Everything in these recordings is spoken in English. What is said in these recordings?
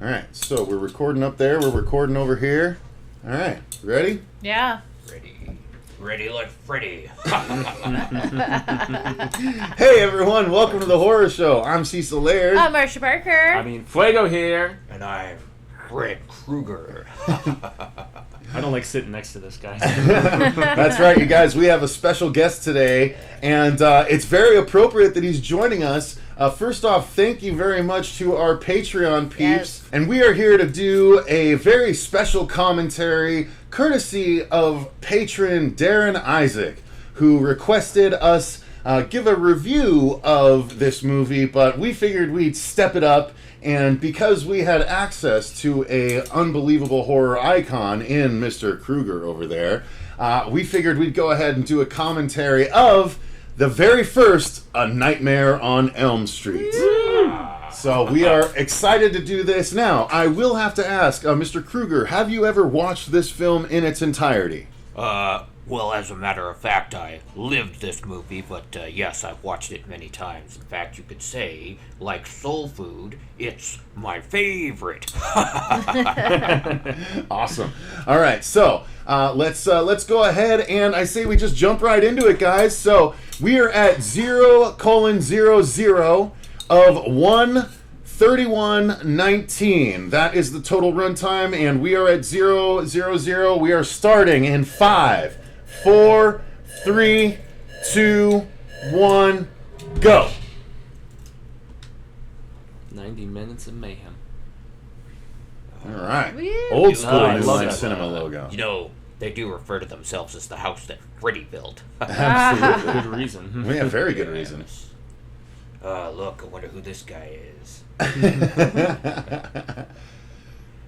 All right, so we're recording up there. We're recording over here. All right, ready? Yeah. Ready like Freddy. Hey everyone, welcome to the horror show. I'm Cecil Laird. I'm Marcia Parker. Fuego here. And I'm Freddy Krueger. I don't like sitting next to this guy. That's right, you guys. We have a special guest today, and it's very appropriate that he's joining us. First off, thank you very much to our Patreon peeps. Yes. And we are here to do a very special commentary courtesy of patron Darren Isaac, who requested us give a review of this movie, but we figured we'd step it up. And because we had access to a unbelievable horror icon in Mr. Krueger over there, we figured we'd go ahead and do a commentary of the very first A Nightmare on Elm Street. So we are excited to do this. Now, I will have to ask, Mr. Krueger, have you ever watched this film in its entirety? Well, as a matter of fact, I lived this movie, but yes, I've watched it many times. In fact, you could say, like soul food, it's my favorite. Awesome. All right, so let's go ahead, and I say we just jump right into it, guys. So we are at 0:00 of 1:31:19. That is the total runtime, and we are at 0:00. We are starting in 5, 4, 3, 2, 1, go. 90 minutes of mayhem. All right. Woo. Old school I New love Line that. Cinema logo. You know, they do refer to themselves as the house that Freddy built. Absolutely. Good reason. We have very good reason. Look, I wonder who this guy is.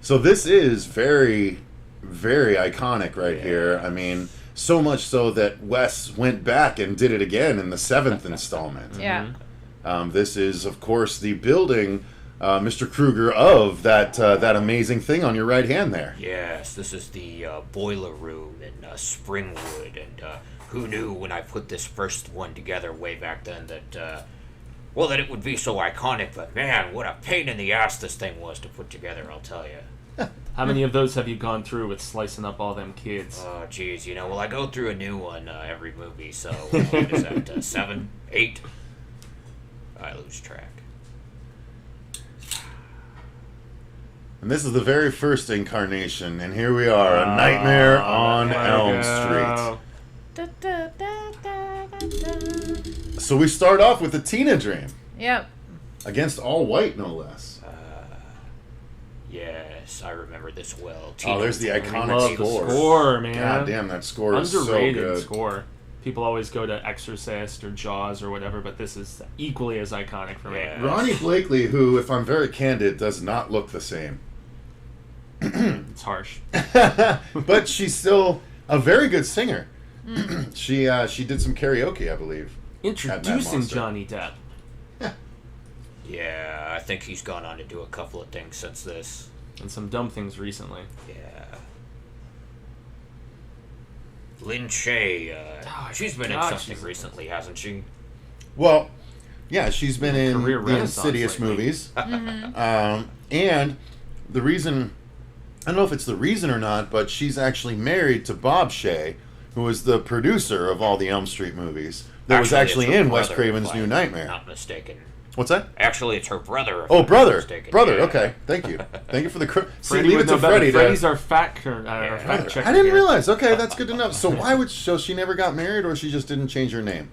So this is very, very iconic right here. I mean, so much so that Wes went back and did it again in the 7th installment. Yeah. This is, of course, the building, Mr. Krueger, of that amazing thing on your right hand there. Yes, this is the boiler room in Springwood, and who knew when I put this first one together way back then that, that it would be so iconic, but man, what a pain in the ass this thing was to put together, I'll tell you. How many of those have you gone through with slicing up all them kids? Oh, geez, well, I go through a new one every movie, so what is that, 7, 8? I lose track. And this is the very first incarnation, and here we are, A Nightmare on Elm Street. Da, da, da, da, da, da. So we start off with a Tina Dream, Yep. against all white, no less. Yes, I remember this well. Oh, there's the I iconic love score. the score, man. God damn, that score is so Underrated good. score. People always go to Exorcist or Jaws or whatever, but this is equally as iconic for me. Yeah. Ronnie Blakely, who, if I'm very candid, does not look the same. It's harsh. But she's still a very good singer. She did some karaoke, I believe. Introducing Monster. Johnny Depp. Yeah, I think he's gone on to do a couple of things since this. And some dumb things recently. Yeah. Lynn Shay, she's been in God, Mm-hmm. something recently, hasn't she? Well, yeah, she's been in Career the renaissance Insidious lately. movies. And the reason, I don't know if it's the reason or not, but she's actually married to Bob Shay, who was the producer of all the Elm Street movies. That was actually it's her in Wes brother, Craven's if New I'm Nightmare. Not mistaken. What's that? Actually, it's her brother. if Oh, I'm not brother. mistaken. Brother, Yeah. okay. Thank you. Thank you for the... See, Freddie leave it would to know better. Freddie. Freddie's our fact checker. I didn't realize. Okay, that's good to know. So why would... So she never got married, or she just didn't change her name?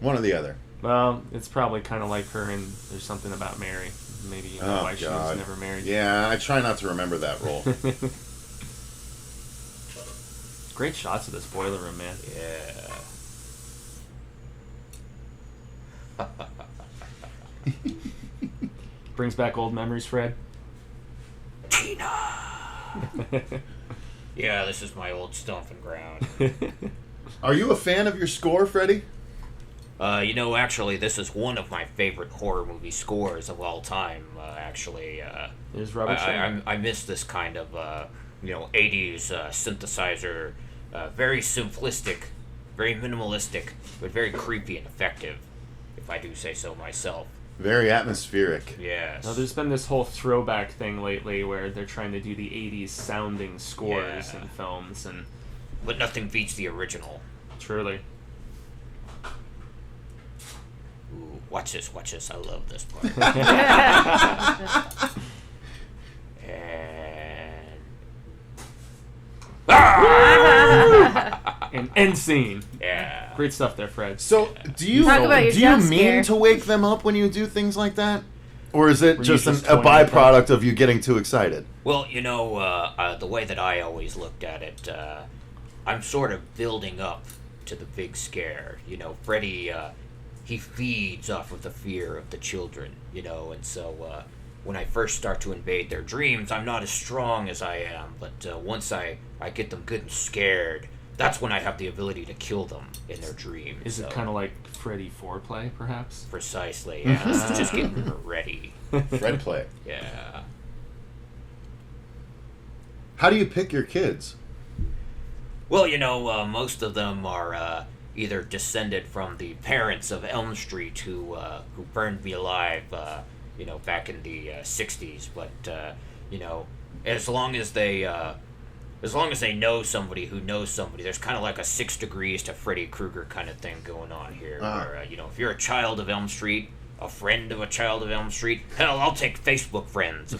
One or the other. Well, it's probably kind of like her, and there's something about Mary. Maybe you know Oh, why she was God. never married. Yeah, I try not to remember that role. Great shots of this boiler room, man. Yeah. Brings back old memories, Fred. Tina! Yeah, this is my old stomping ground. Are you a fan of your score, Freddie? Actually, this is one of my favorite horror movie scores of all time, actually. There's Robert Shaw. I miss this kind of, 80s synthesizer. Very simplistic, very minimalistic, but very creepy and effective, if I do say so myself. Very atmospheric. Yes. Now, there's been this whole throwback thing lately where they're trying to do the 80s sounding scores in films, and But nothing beats the original. truly. Ooh, watch this. I love this part. And... And end scene. Yeah. Great stuff there, Fred. So, do you Talk about your jump mean scare. to wake them up when you do things like that? Or is it Were you just just a toying with them? byproduct of you getting too excited? Well, the way that I always looked at it, I'm sort of building up to the big scare. Freddy, he feeds off of the fear of the children, and so when I first start to invade their dreams, I'm not as strong as I am, but once I get them good and scared, that's when I have the ability to kill them in their dreams. Is it kind of like Freddy foreplay, perhaps? Precisely, yeah. It's just getting her ready. Fred play. Yeah. How do you pick your kids? Well, most of them are either descended from the parents of Elm Street who burned me alive, back in the 60s. But, as long as they know somebody who knows somebody, there's kind of like a 6 degrees to Freddy Krueger kind of thing going on here. Where, if you're a child of Elm Street, a friend of a child of Elm Street, hell, I'll take Facebook friends.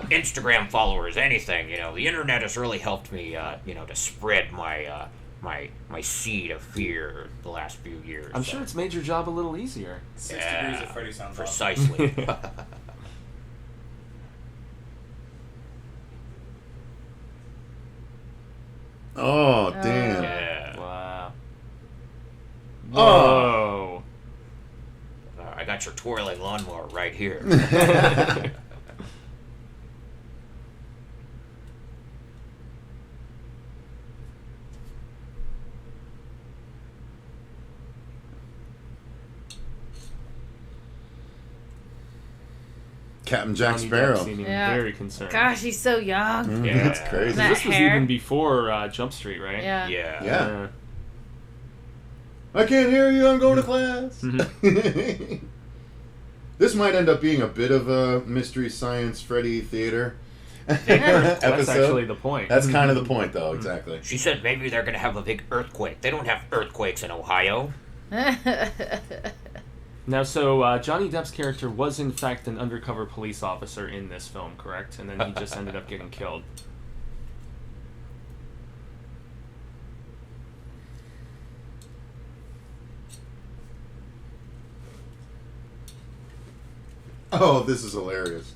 Instagram followers, anything. The internet has really helped me, to spread my seed of fear the last few years. I'm sure it's made your job a little easier. 6 degrees of Freddy sounds precisely. Oh, damn. Yeah. Wow. Oh. Whoa. I got your twirling lawnmower right here. Captain Jack Johnny Sparrow. Depp seeming Yeah. very concerned. Gosh, he's so young. Yeah. That's crazy. That This was hair. even before Jump Street, right? Yeah. Yeah. Yeah. I can't hear you, I'm going to class. This might end up being a bit of a Mystery Science Freddy Theater That's episode. actually the point. That's kind of the point, though, exactly. She said maybe they're going to have a big earthquake. They don't have earthquakes in Ohio. Now, so Johnny Depp's character was in fact an undercover police officer in this film, correct? And then he just ended up getting killed. Oh, this is hilarious.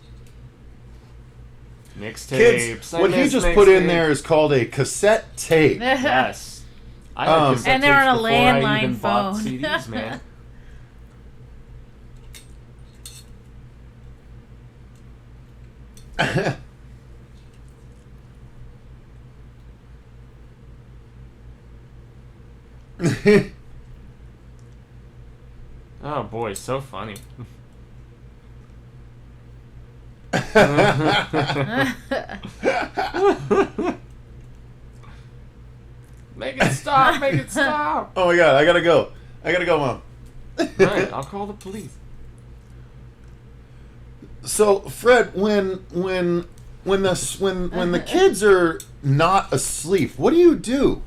Mixtapes. Kids, what he just put in there is called a cassette tape. Yes. I had cassette And they're on tapes a before I landline even bought phone. CDs, man. Oh boy, so funny. Make it stop! Make it stop! Oh my god, I gotta go, Mom. Right, I'll call the police. So, Fred, when the kids are not asleep, what do you do?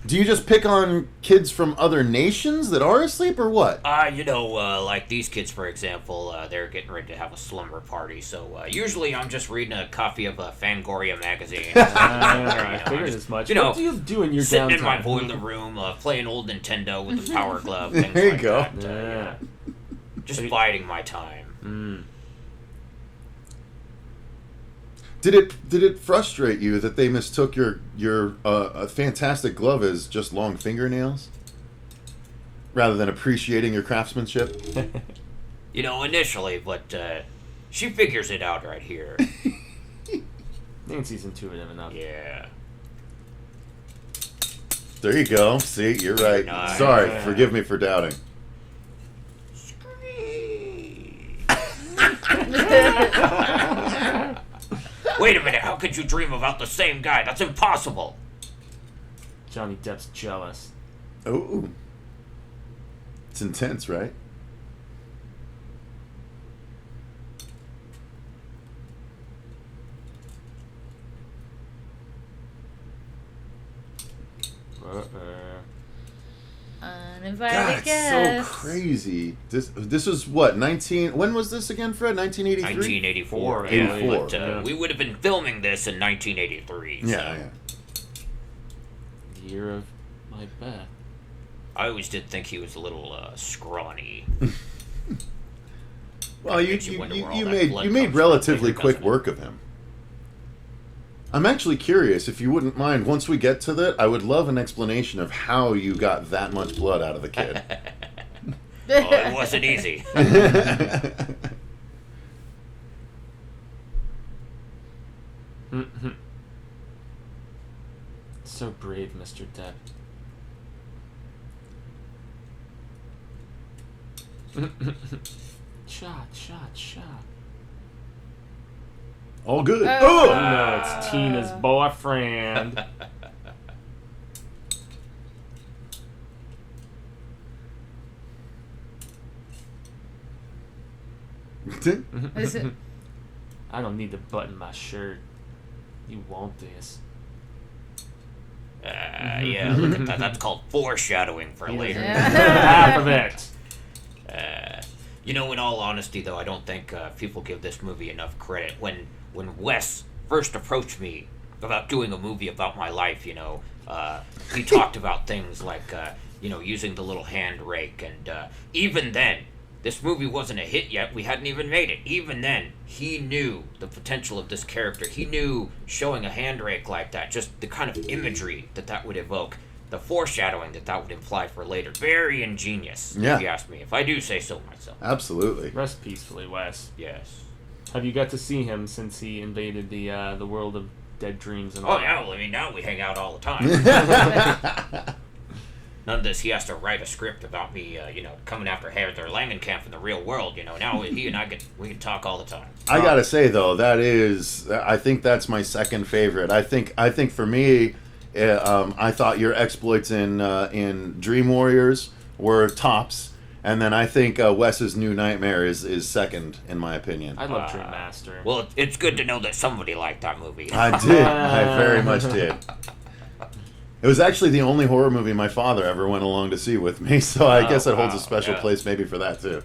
Do you just pick on kids from other nations that are asleep, or what? Like these kids, for example, they're getting ready to have a slumber party. So usually I'm just reading a copy of a Fangoria magazine. I figured as much. What do you do in your sitting downtime? in my boiler room, playing old Nintendo with the Power Glove, things There you like go. that. Yeah. Just biding my time. Mm. Did it frustrate you that they mistook your a fantastic glove as just long fingernails, rather than appreciating your craftsmanship? Initially, but she figures it out right here. Nancy's intuitive enough. Yeah. There you go. See, you're right. Nice. Sorry, forgive me for doubting. Wait a minute, how could you dream about the same guy? That's impossible. Johnny Depp's jealous. Oh, it's intense, right? Uninvited God, guest. so crazy. This was what, 19... When was this again, Fred? 1983? 1984. 84. But, we would have been filming this in 1983. So. Yeah. Year of my birth. I always did think he was a little scrawny. Well, you wonder where all that made blood you made comes relatively from, quick doesn't it? work of him. I'm actually curious, if you wouldn't mind, once we get to that, I would love an explanation of how you got that much blood out of the kid. It wasn't easy. So brave, Mr. Depp. Shot. All good. Oh. Oh! No, it's Tina's boyfriend. Is it? I don't need to button my shirt. You want this. Yeah, look at that. That's called foreshadowing for later. Half of it. You know, in all honesty, though, I don't think people give this movie enough credit. When Wes first approached me about doing a movie about my life, he talked about things like, using the little hand rake. And even then, this movie wasn't a hit yet. We hadn't even made it. Even then, he knew the potential of this character. He knew showing a hand rake like that, just the kind of imagery that would evoke. The foreshadowing that would imply for later. Very ingenious, Yeah. if you ask me. If I do say so myself. Absolutely. Rest peacefully, Wes. Yes. Have you got to see him since he invaded the world of dead dreams and all Oh, that? yeah, well, I mean, now we hang out all the time. None of this, he has to write a script about me, coming after Heather Langenkamp in the real world, Now he and we can talk all the time. I gotta say, though, I think that's my second favorite. I think for me... I thought your exploits in Dream Warriors were tops, and then I think Wes's New Nightmare is second in my opinion. I love Dream Master. Well, it's good to know that somebody liked that movie. I did. I very much did. It was actually the only horror movie my father ever went along to see with me, so I guess it holds a special place maybe for that too.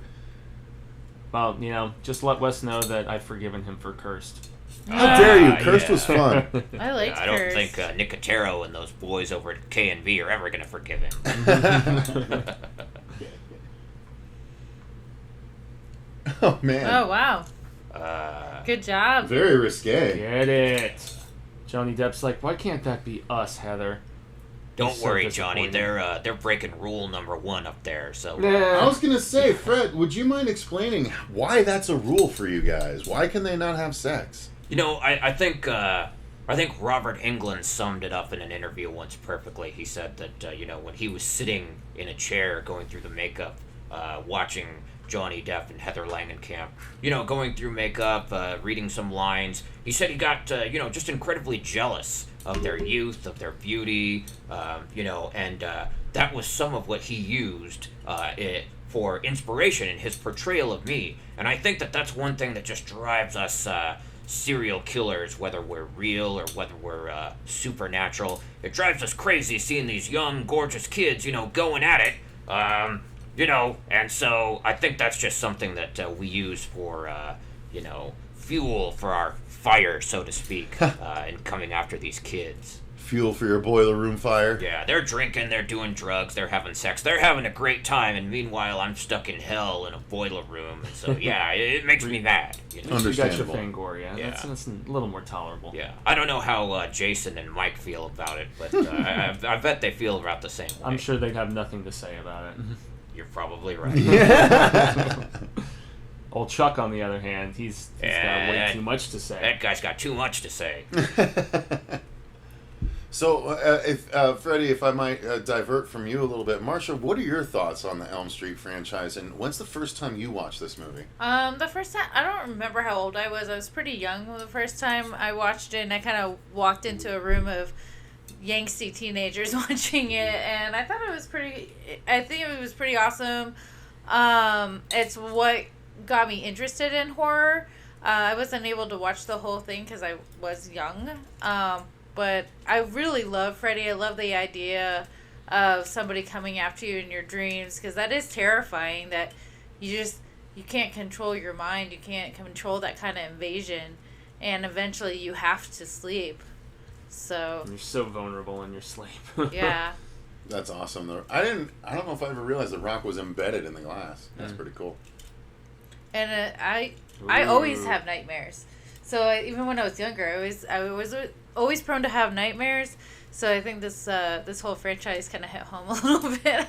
Well, just let Wes know that I've forgiven him for Cursed. How dare you? Cursed was fun. I liked I don't Curse. think Nicotero and those boys over at K&B are ever going to forgive him. Oh, man. Oh, wow. Good job. Very risque. Get it. Johnny Depp's like, why can't that be us, Heather? Don't So worry, Johnny. disappointing. They're breaking rule number 1 up there. So I was going to say, Fred, would you mind explaining why that's a rule for you guys? Why can they not have sex? I think Robert Englund summed it up in an interview once perfectly. He said that when he was sitting in a chair going through the makeup, watching Johnny Depp and Heather Langenkamp, going through makeup, reading some lines, he said he got just incredibly jealous of their youth, of their beauty, and that was some of what he used for inspiration in his portrayal of me. And I think that's one thing that just drives us serial killers, whether we're real or whether we're supernatural. It drives us crazy seeing these young, gorgeous kids, going at it, and so I think that's just something that we use for, fuel for our fire, so to speak, in coming after these kids. Fuel for your boiler room fire? Yeah, they're drinking, they're doing drugs, they're having sex, they're having a great time, and meanwhile I'm stuck in hell in a boiler room, and so, yeah, it makes me mad. Understandable. You got your Fangoria. Yeah. That's a little more tolerable. Yeah, I don't know how Jason and Mike feel about it, but I bet they feel about the same way. I'm sure they'd have nothing to say about it. You're probably right. Old Chuck, on the other hand, he's got way too much to say. That guy's got too much to say. So, Freddie, if I might divert from you a little bit, Marcia, what are your thoughts on the Elm Street franchise, and when's the first time you watched this movie? The first time, I don't remember how old I was. I was pretty young the first time I watched it, and I kind of walked into a room of yangsty teenagers watching it, and I thought it was pretty awesome. It's what got me interested in horror. I wasn't able to watch the whole thing because I was young. But I really love Freddy. I love the idea of somebody coming after you in your dreams, because that is terrifying. That you can't control your mind. You can't control that kind of invasion, and eventually you have to sleep. So You're so vulnerable in your sleep. yeah. That's awesome, though. I don't know if I ever realized the rock was embedded in the glass. That's pretty cool. And I always have nightmares. So even when I was younger, I was always prone to have nightmares. So I think this whole franchise kind of hit home a little bit.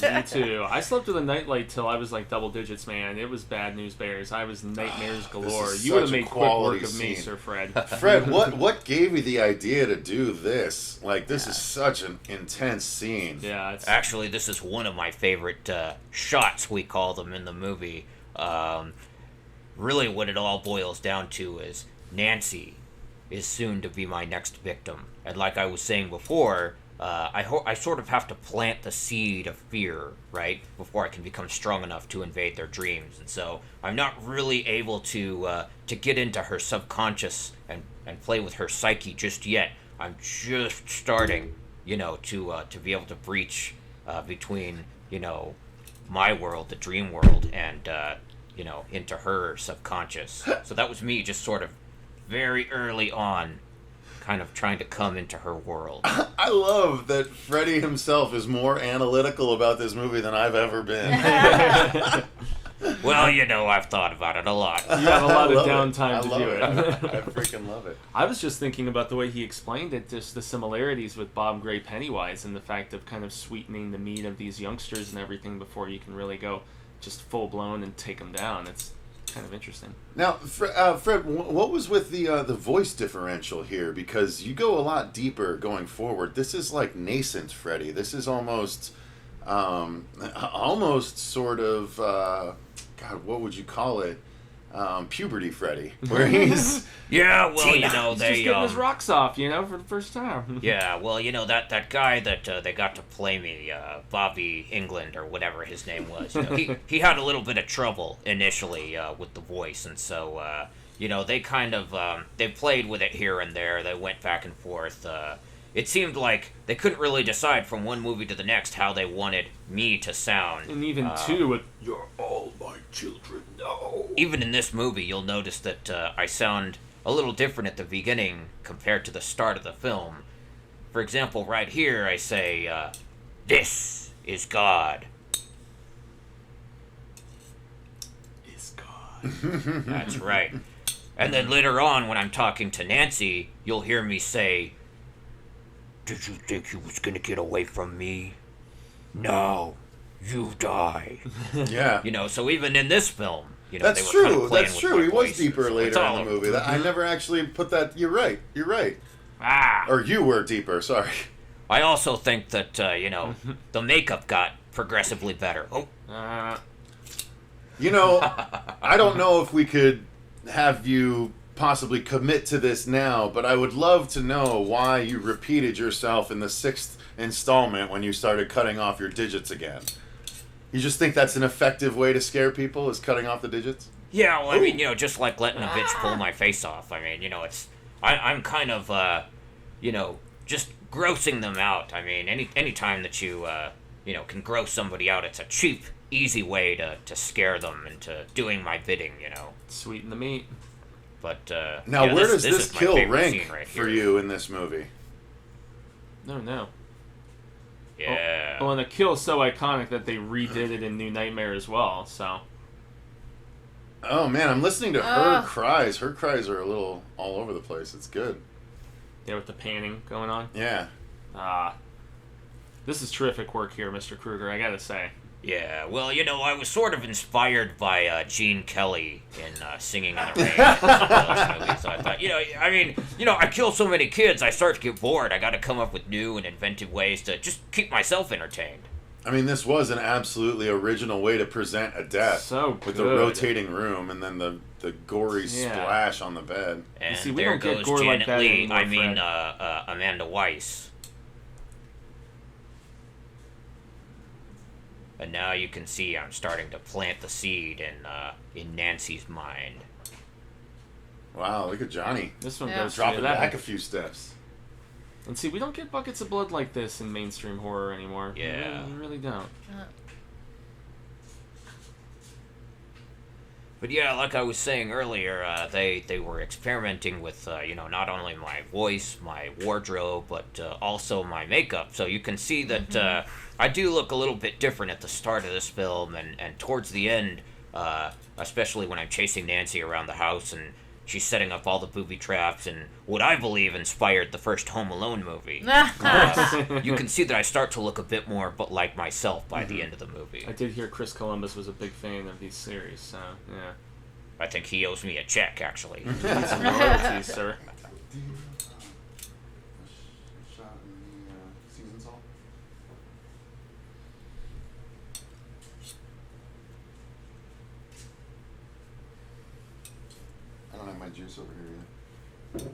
Me too. I slept with a nightlight till I was like double digits, man. It was bad news bears. I was nightmares galore. You would have made quick work of me, Sir Fred. Fred, what gave you the idea to do this? Like, this is such an intense scene. Yeah. Actually, this is one of my favorite shots, we call them, in the movie. Really, what it all boils down to is Nancy is soon to be my next victim. And like I was saying before, I sort of have to plant the seed of fear, right, before I can become strong enough to invade their dreams. And so I'm not really able to get into her subconscious and play with her psyche just yet. I'm just starting, to be able to breach between, my world, the dream world, and, into her subconscious. So that was me just sort of very early on, kind of trying to come into her world. I love that Freddy himself is more analytical about this movie than I've ever been. Well, I've thought about it a lot. You have a lot of downtime to do it. I freaking love it. I was just thinking about the way he explained it, just the similarities with Bob Gray Pennywise and the fact of kind of sweetening the meat of these youngsters and everything before you can really go just full blown and take them down. It's kind of interesting. Now, Fred, what was with the voice differential here? Because you go a lot deeper going forward. This is like nascent Freddy. This is almost sort of, God, what would you call it? Puberty Freddy, where he's yeah, well, he's just getting his rocks off, for the first time. Yeah, well, that guy that they got to play me, Bobby England or whatever his name was, he had a little bit of trouble initially with the voice, and so they kind of they played with it here and there. They went back and forth. It seemed like they couldn't really decide from one movie to the next how they wanted me to sound. And even two with "You're all my children." No. Even in this movie, you'll notice that I sound a little different at the beginning compared to the start of the film. For example, right here, I say, "This is God." Is God. That's right. And then later on, when I'm talking to Nancy, you'll hear me say, "Did you think you was gonna get away from me? No, you die." Yeah. So even in this film, that's they were true. kind of playing That's with true. my He was voices. deeper later in the movie. I never actually put that. You're right. Or you were deeper. Sorry. I also think that the makeup got progressively better. Oh, I don't know if we could have you possibly commit to this now, but I would love to know why you repeated yourself in the 6th installment when you started cutting off your digits again. You just think that's an effective way to scare people, is cutting off the digits? yeah. Well, I mean, just like letting a bitch pull my face off. I mean, I'm kind of, just grossing them out. I mean, any time that you, can gross somebody out, it's a cheap, easy way to scare them into doing my bidding. Sweeten the meat. But now, where does this is my kill favorite rank scene right for here. you in this movie? No. Yeah. Well, and the kill's so iconic that they redid it in New Nightmare as well, so. Oh man, I'm listening to her cries. Her cries are a little all over the place. It's good. Yeah, with the panning going on. Yeah. This is terrific work here, Mr. Krueger, I gotta say. Yeah, well, I was sort of inspired by Gene Kelly in Singing in the Rain. So I thought, I kill so many kids, I start to get bored. I got to come up with new and inventive ways to just keep myself entertained. I mean, this was an absolutely original way to present a death. So good. With the rotating room and then the gory splash on the bed. And see, we there don't get goes gore like Janet that Leigh, anymore, Amanda Weiss. And now you can see I'm starting to plant the seed in Nancy's mind. Wow, look at Johnny. This one Yeah. goes Dropping through that. back a few steps. And see, we don't get buckets of blood like this in mainstream horror anymore. Yeah. We really don't. But yeah, like I was saying earlier, they were experimenting with, not only my voice, my wardrobe, but also my makeup. So you can see that I do look a little bit different at the start of this film, and towards the end, especially when I'm chasing Nancy around the house and she's setting up all the booby traps and what I believe inspired the first Home Alone movie. You can see that I start to look a bit more but like myself by the end of the movie. I did hear Chris Columbus was a big fan of these series, so yeah. I think he owes me a check, actually. Need some royalties, sir. Shot in the season salt. I don't have my juice over here either.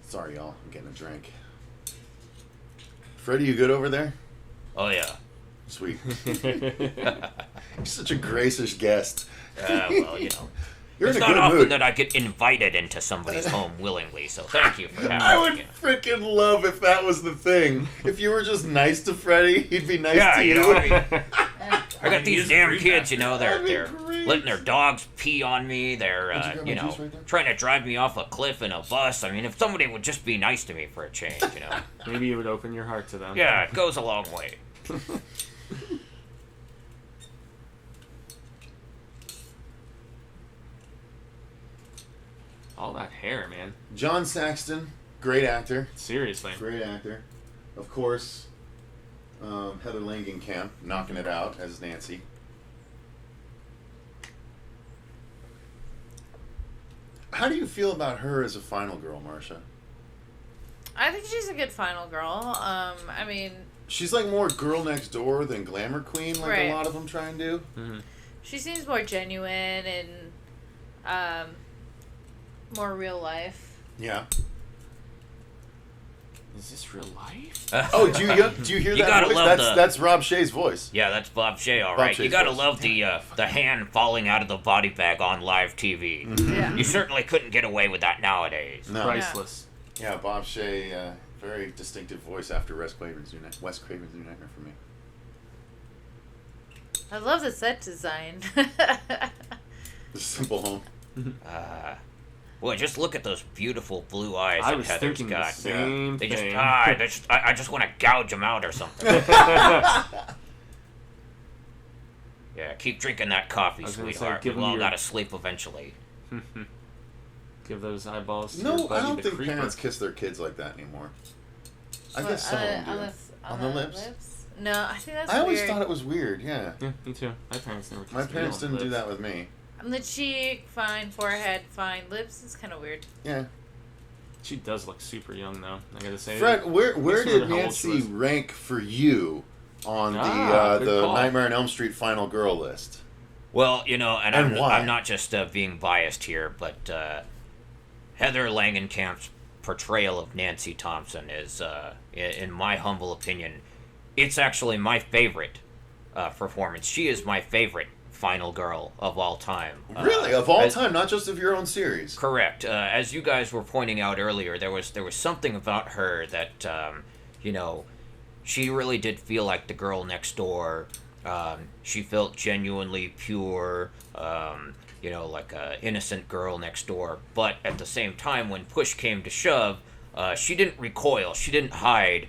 Sorry, y'all. I'm getting a drink. Freddy, you good over there? Oh, yeah. Sweet. You're such a gracious guest. Well, You're it's in a not good often mood. that I get invited into somebody's home willingly, so thank you for having me. I would again. freaking love if that was the thing. If you were just nice to Freddy, he'd be nice Yeah, to you. I got these damn kids, That'd be they're great. letting their dogs pee on me. They're, Did you grab my juice right there? trying to drive me off a cliff in a bus. I mean, if somebody would just be nice to me for a change, Maybe you would open your heart to them. Yeah, it goes a long way. All that hair, man. John Saxton, great actor. Seriously. Great actor. Of course, Heather Langenkamp knocking it out as Nancy. How do you feel about her as a final girl, Marcia? I think she's a good final girl. I mean, She's like more girl next door than glamour queen, like Right. a lot of them try and do. Mm-hmm. she seems more genuine and more real life. Yeah. Is this real life? Oh, do you hear You that gotta voice? love That's Rob Shea's voice. Yeah, that's Bob Shea, all Bob right. You Shea's gotta voice. love the hand falling out of the body bag on live TV. Yeah. You certainly couldn't get away with that nowadays. No. Priceless. Yeah, Bob Shea, very distinctive voice after Wes Craven's New Nightmare for me. I love the set design. The Simple Home. Well, just look at those beautiful blue eyes I that was Heather's thinking the got. same They just, thing. I just want to gouge them out or something. Yeah, keep drinking that coffee, I was gonna say, sweetheart. give We've 'em all your- got to sleep eventually. Give those eyeballs to No, your I buddy, don't the think creeper. parents kiss their kids like that anymore. I What, guess some of them do. on the the lips? No, I think that's I always weird. thought it was weird, yeah. Yeah, me too. My parents never kissed My me parents on the didn't do lips. that with me. On the cheek, fine. Forehead, fine. Lips is kind of weird. Yeah. She does look super young, though. I gotta say. Fred, where Makes me did wonder how old she Nancy was. rank for you on Good the call. Nightmare on Elm Street final girl list? Well, and And why? I'm not just being biased here, but Heather Langenkamp's portrayal of Nancy Thompson is, in my humble opinion, it's actually my favorite performance. She is my favorite final girl of all time. Really? Of all time, not just of your own series? Correct. As you guys were pointing out earlier, there was something about her that, she really did feel like the girl next door. She felt genuinely pure, like a innocent girl next door. But at the same time, when push came to shove, she didn't recoil. She didn't hide.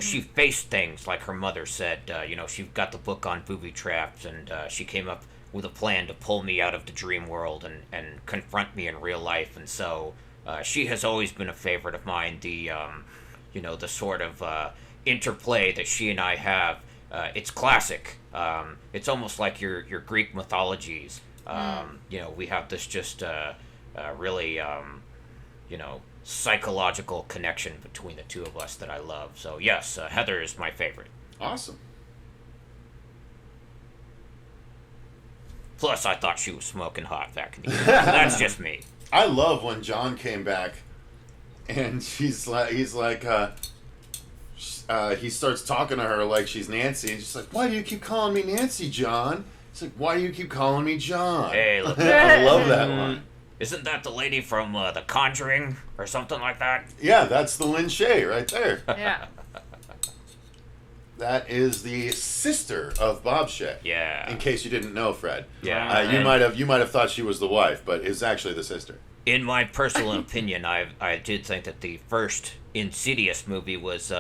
She faced things like her mother said. She got the book on booby traps, and she came up with a plan to pull me out of the dream world and confront me in real life. And so she has always been a favorite of mine. The sort of interplay that she and I have, it's classic. It's almost like your Greek mythologies. We have this just really, psychological connection between the two of us that I love. So yes, Heather is my favorite. Awesome. Plus, I thought she was smoking hot back in the day. That's just me. I love when John came back, and he starts talking to her like she's Nancy, and she's like, "Why do you keep calling me Nancy, John?" He's like, "Why do you keep calling me John?" Hey, look. I love that line. Isn't that the lady from The Conjuring or something like that? Yeah, that's the Lin Shay right there. Yeah. That is the sister of Bob Shay. Yeah. In case you didn't know, Fred. Yeah. You might have thought she was the wife, but it's actually the sister. In my personal opinion, I did think that the first Insidious movie was,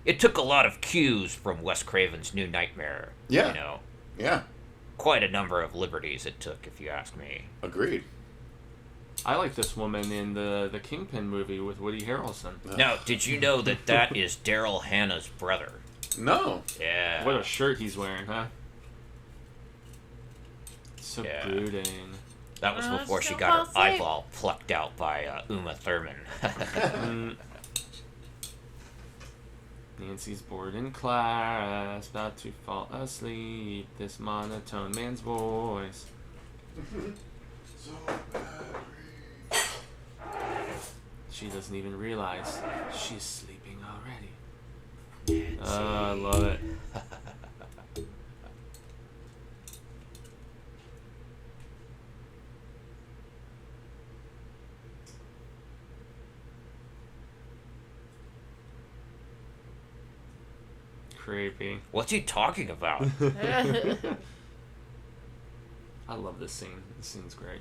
it took a lot of cues from Wes Craven's New Nightmare. Yeah. You know, Yeah. quite a number of liberties it took, if you ask me. Agreed. I like this woman in the Kingpin movie with Woody Harrelson. Now, did you know that is Daryl Hannah's brother? No. Yeah. What a shirt he's wearing, huh? So Yeah. brooding. That was before she still got her fall asleep. eyeball plucked out by Uma Thurman. Nancy's bored in class, about to fall asleep. This monotone man's voice. So bad. She doesn't even realize she's sleeping already. I love it. Creepy. What's he talking about? I love this scene. This scene's great.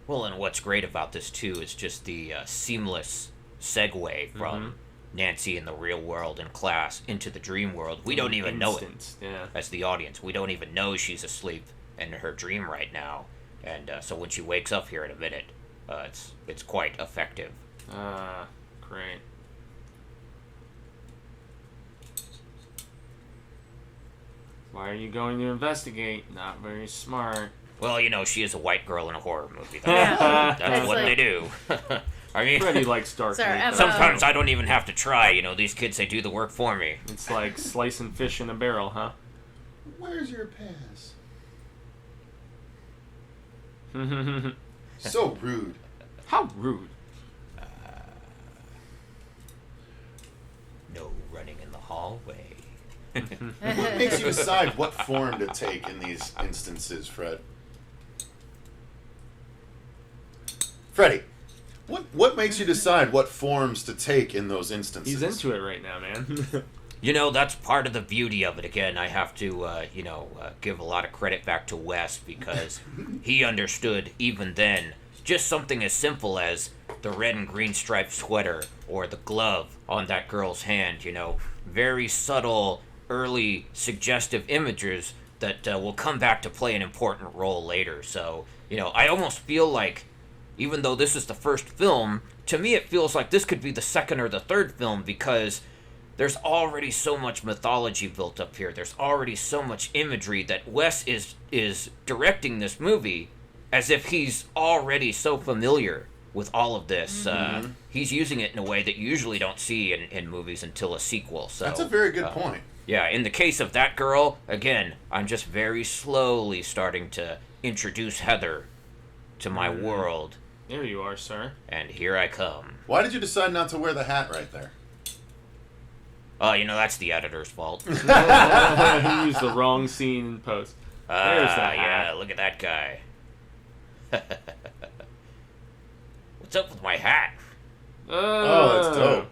Well, and what's great about this, too, is just the seamless segue from Nancy in the real world and class into the dream world. We don't even know it Yeah. as the audience. We don't even know she's asleep in her dream right now. And so when she wakes up here in a minute, it's quite effective. Great. Why are you going to investigate? Not very smart. Well, you know, she is a white girl in a horror movie. Yeah. That's what they do. I mean, Freddy likes dark Sorry, makeup. sometimes I don't even have to try. You know, these kids, they do the work for me. It's like slicing fish in a barrel, huh? Where's your pass? How So rude. rude. No running in the hallway. What makes you decide what form to take in these instances, Fred? Freddie, what makes you decide what forms to take in those instances? He's into it right now, man. You know, that's part of the beauty of it. Again, I have to, give a lot of credit back to Wes because he understood even then just something as simple as the red and green striped sweater or the glove on that girl's hand, you know, very subtle, early suggestive images that will come back to play an important role later. So, you know, I almost feel like, even though this is the first film, to me it feels like this could be the second or the third film because there's already so much mythology built up here. There's already so much imagery that Wes is directing this movie as if he's already so familiar with all of this. He's using it in a way that you usually don't see in movies until a sequel. So That's a very good point. Yeah, in the case of that girl, again, I'm just very slowly starting to introduce Heather to my world. There you are, sir. And here I come. Why did you decide not to wear the hat right there? Oh, you know, that's the editor's fault. He used the wrong scene in post. There's that yeah, hat. look at that guy. What's up with my hat? Oh, that's dope.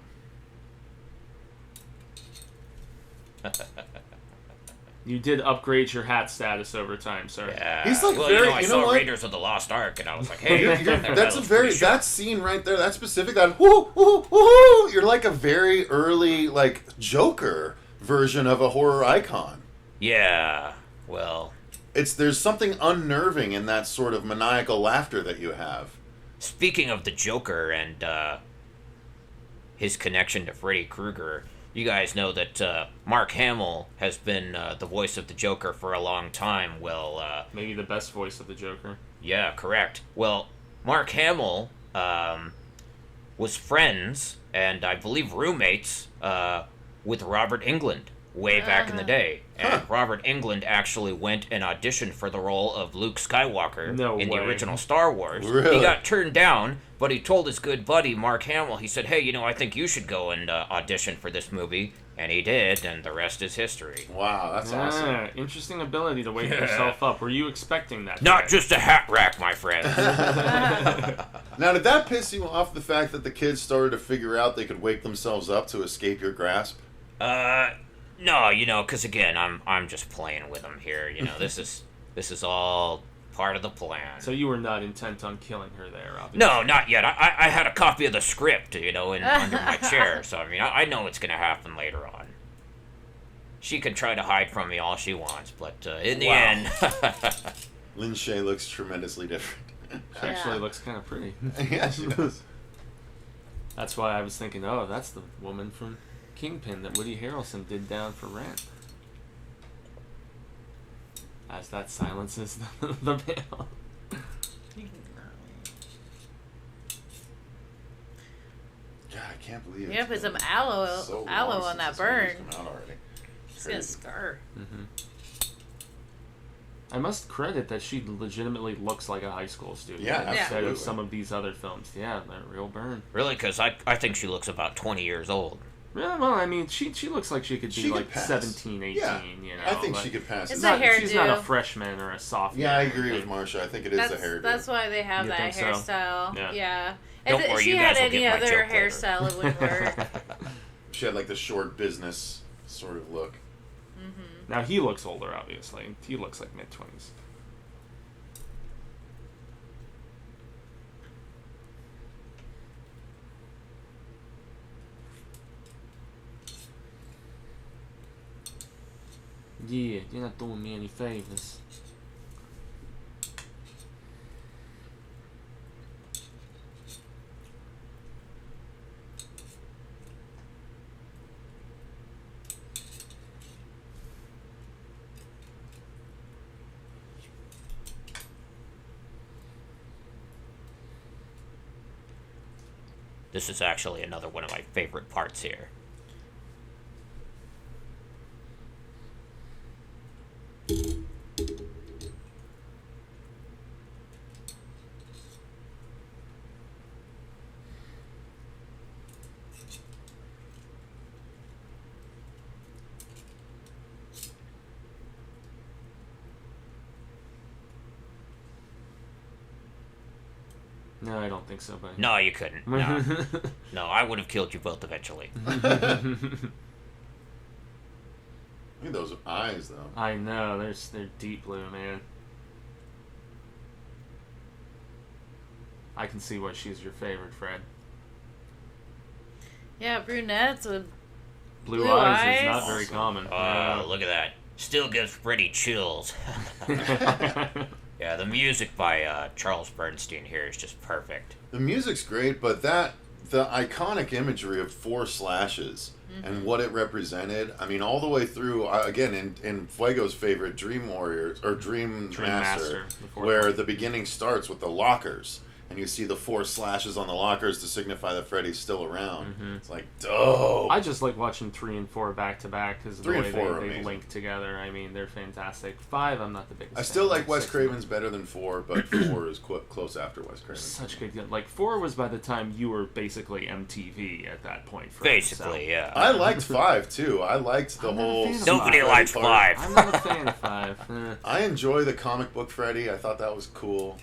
You did upgrade your hat status over time, sir. Yeah. He's like well, very- I you know saw what? Raiders of the Lost Ark, and I was like, hey, That's a very that scene right there. That specific that whoo whoo whoo. You're like a very early like Joker version of a horror icon. Yeah. Well, There's something unnerving in that sort of maniacal laughter that you have. speaking of the Joker and his connection to Freddy Krueger, you guys know that Mark Hamill has been the voice of the Joker for a long time. Well, Maybe the best voice of the Joker. yeah, correct. Well, Mark Hamill was friends and I believe roommates with Robert Englund way back in the day. And Robert Englund actually went and auditioned for the role of Luke Skywalker in the original Star Wars. Really? He got turned down, but he told his good buddy Mark Hamill, he said, hey, I think you should go and audition for this movie. And he did, and the rest is history. Wow, that's awesome. Interesting ability to wake yourself up. Were you expecting that? Not just a hat rack, my friend. Now, did that piss you off, the fact that the kids started to figure out they could wake themselves up to escape your grasp? No, because again, I'm just playing with them here. This is all part of the plan. So you were not intent on killing her there, obviously? No, not yet. I had a copy of the script, under my chair. So, I know it's going to happen later on. She can try to hide from me all she wants, but in the end... Lin Shaye looks tremendously different. She actually looks kind of pretty. Yeah, she does. That's why I was thinking, that's the woman from Kingpin that Woody Harrelson did down for Rent. As that silences the veil. God, I can't believe it. Yeah, put some aloe on that burn. It's gonna Crazy. scar. Mm-hmm. I must credit that she legitimately looks like a high school student. Yeah, instead absolutely. of some of these other films. Yeah, that real burn. Really? Because I think she looks about 20 years old. Yeah, well, she looks like she could be She could like pass. 17, 18, Yeah, I think she could pass. It's it. a hairdo. She's not a freshman or a sophomore. Yeah, I agree with Marcia. I think it is the hairdo. That's why they have You that think so? hairstyle. Yeah. Don't If worry, she you had guys will any get my other joke later. hairstyle, it wouldn't work. She had like the short business sort of look. Now he looks older, obviously. He looks like mid-20s. Yeah, you're not doing me any favors. This is actually another one of my favorite parts here. No, I don't think so, buddy. No, you couldn't. No, no, I would have killed you both eventually. Look at those eyes, though. I know, they're deep blue, man. I can see why she's your favorite, Fred. Yeah, brunettes with Blue Blue eyes is eyes? not very common. Oh, look at that. Still gives Freddy chills. Yeah, the music by Charles Bernstein here is just perfect. The music's great, but the iconic imagery of 4 slashes and what it represented, I mean, all the way through, again, in Fuego's favorite Dream Warriors, or Dream Master, where the beginning starts with the lockers, and you see the 4 slashes on the lockers to signify that Freddy's still around. It's like, dope. I just like watching 3 and 4 back to back because the 3 way and 4 are they amazing. link together. I mean, they're fantastic. 5, I'm not the biggest. I still fan. like Wes 6 Craven's better than 4, but 4 is close after Wes Craven. Such good. Like 4 was by the time you were basically MTV at that point. Fred, Basically, so. yeah. I liked 5 too. I liked the I'm not a whole. fan of Super Nobody Freddy likes part. 5. I'm not a fan of 5. I enjoy the comic book Freddy. I thought that was cool.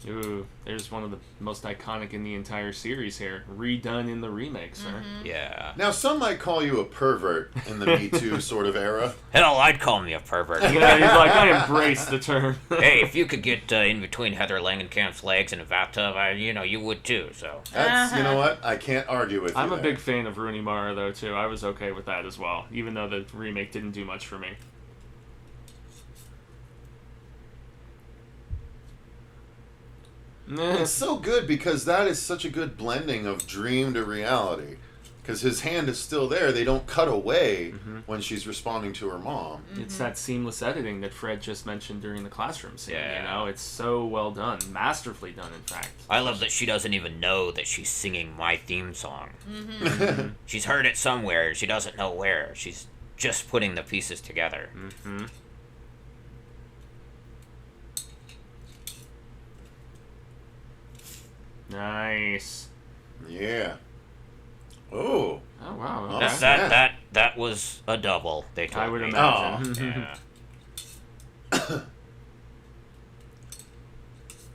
Ooh, there's one of the most iconic in the entire series here, redone in the remake, sir. Yeah. Now, some might call you a pervert in the Me Too sort of era. Hell, I'd call me a pervert. Yeah, he's like, I embrace the term. Hey, if you could get in between Heather Langenkamp's legs in a bathtub, you would too, so. That's, you know what? I can't argue with you. I'm a there. big fan of Rooney Mara, though, too. I was okay with that as well, even though the remake didn't do much for me. It's so good because that is such a good blending of dream to reality. Because his hand is still there. They don't cut away when she's responding to her mom. It's that seamless editing that Fred just mentioned during the classroom scene. Yeah. You know, it's so well done, masterfully done, in fact. I love that she doesn't even know that she's singing my theme song. She's heard it somewhere. She doesn't know where. She's just putting the pieces together. Nice. Yeah. Oh. Oh wow. Oh, Okay. That was a double. They told I would me. imagine. Yeah.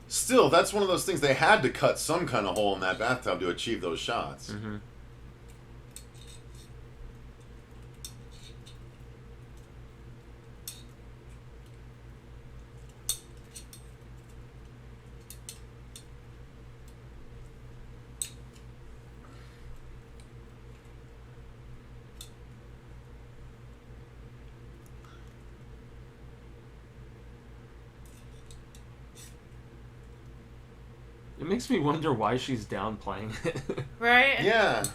Still, that's one of those things. They had to cut some kind of hole in that bathtub to achieve those shots. It makes me wonder why she's downplaying it. Right? Yeah.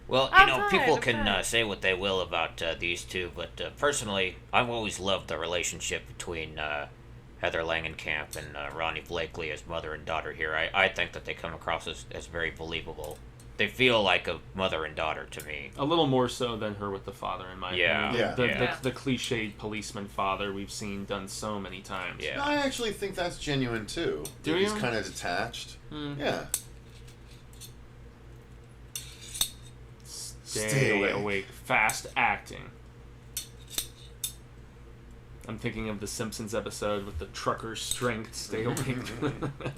Well, I'm you know, fine, people I'm can fine. say what they will about these two, but personally, I've always loved the relationship between Heather Langenkamp and Ronnie Blakely as mother and daughter here. I think that they come across as very believable. They feel like a mother and daughter to me. A little more so than her with the father, in my opinion. Yeah. The cliched policeman father we've seen done so many times. Yeah. No, I actually think that's genuine too. Do He's you? kind of detached. Yeah. Stay awake. Fast acting. I'm thinking of the Simpsons episode with the trucker's strength. Stay awake.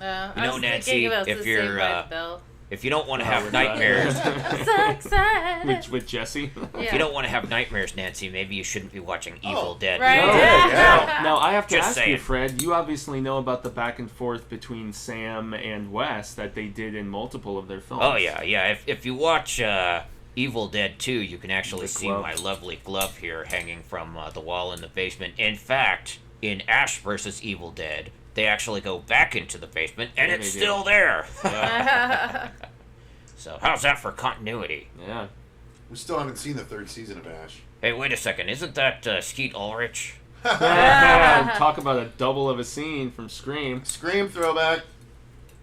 I was Nancy, thinking about if the you're, same way, Bill. If you don't want to have nightmares, I'm so excited. with Jesse. if you don't want to have nightmares, Nancy, maybe you shouldn't be watching Evil Dead. Right. Oh, yeah. Now, I have to Just ask you, saying. Fred, you obviously know about the back and forth between Sam and Wes that they did in multiple of their films. Oh, yeah. If you watch Evil Dead 2, you can actually The see glove. my lovely glove here hanging from the wall in the basement. In fact, in Ash vs. Evil Dead, they actually go back into the basement, and Yeah, it's they do. still there. So, how's that for continuity? Yeah. We still haven't seen the third season of Ash. Hey, wait a second. Isn't that Skeet Ulrich? Talk about a double of a scene from Scream. Scream throwback.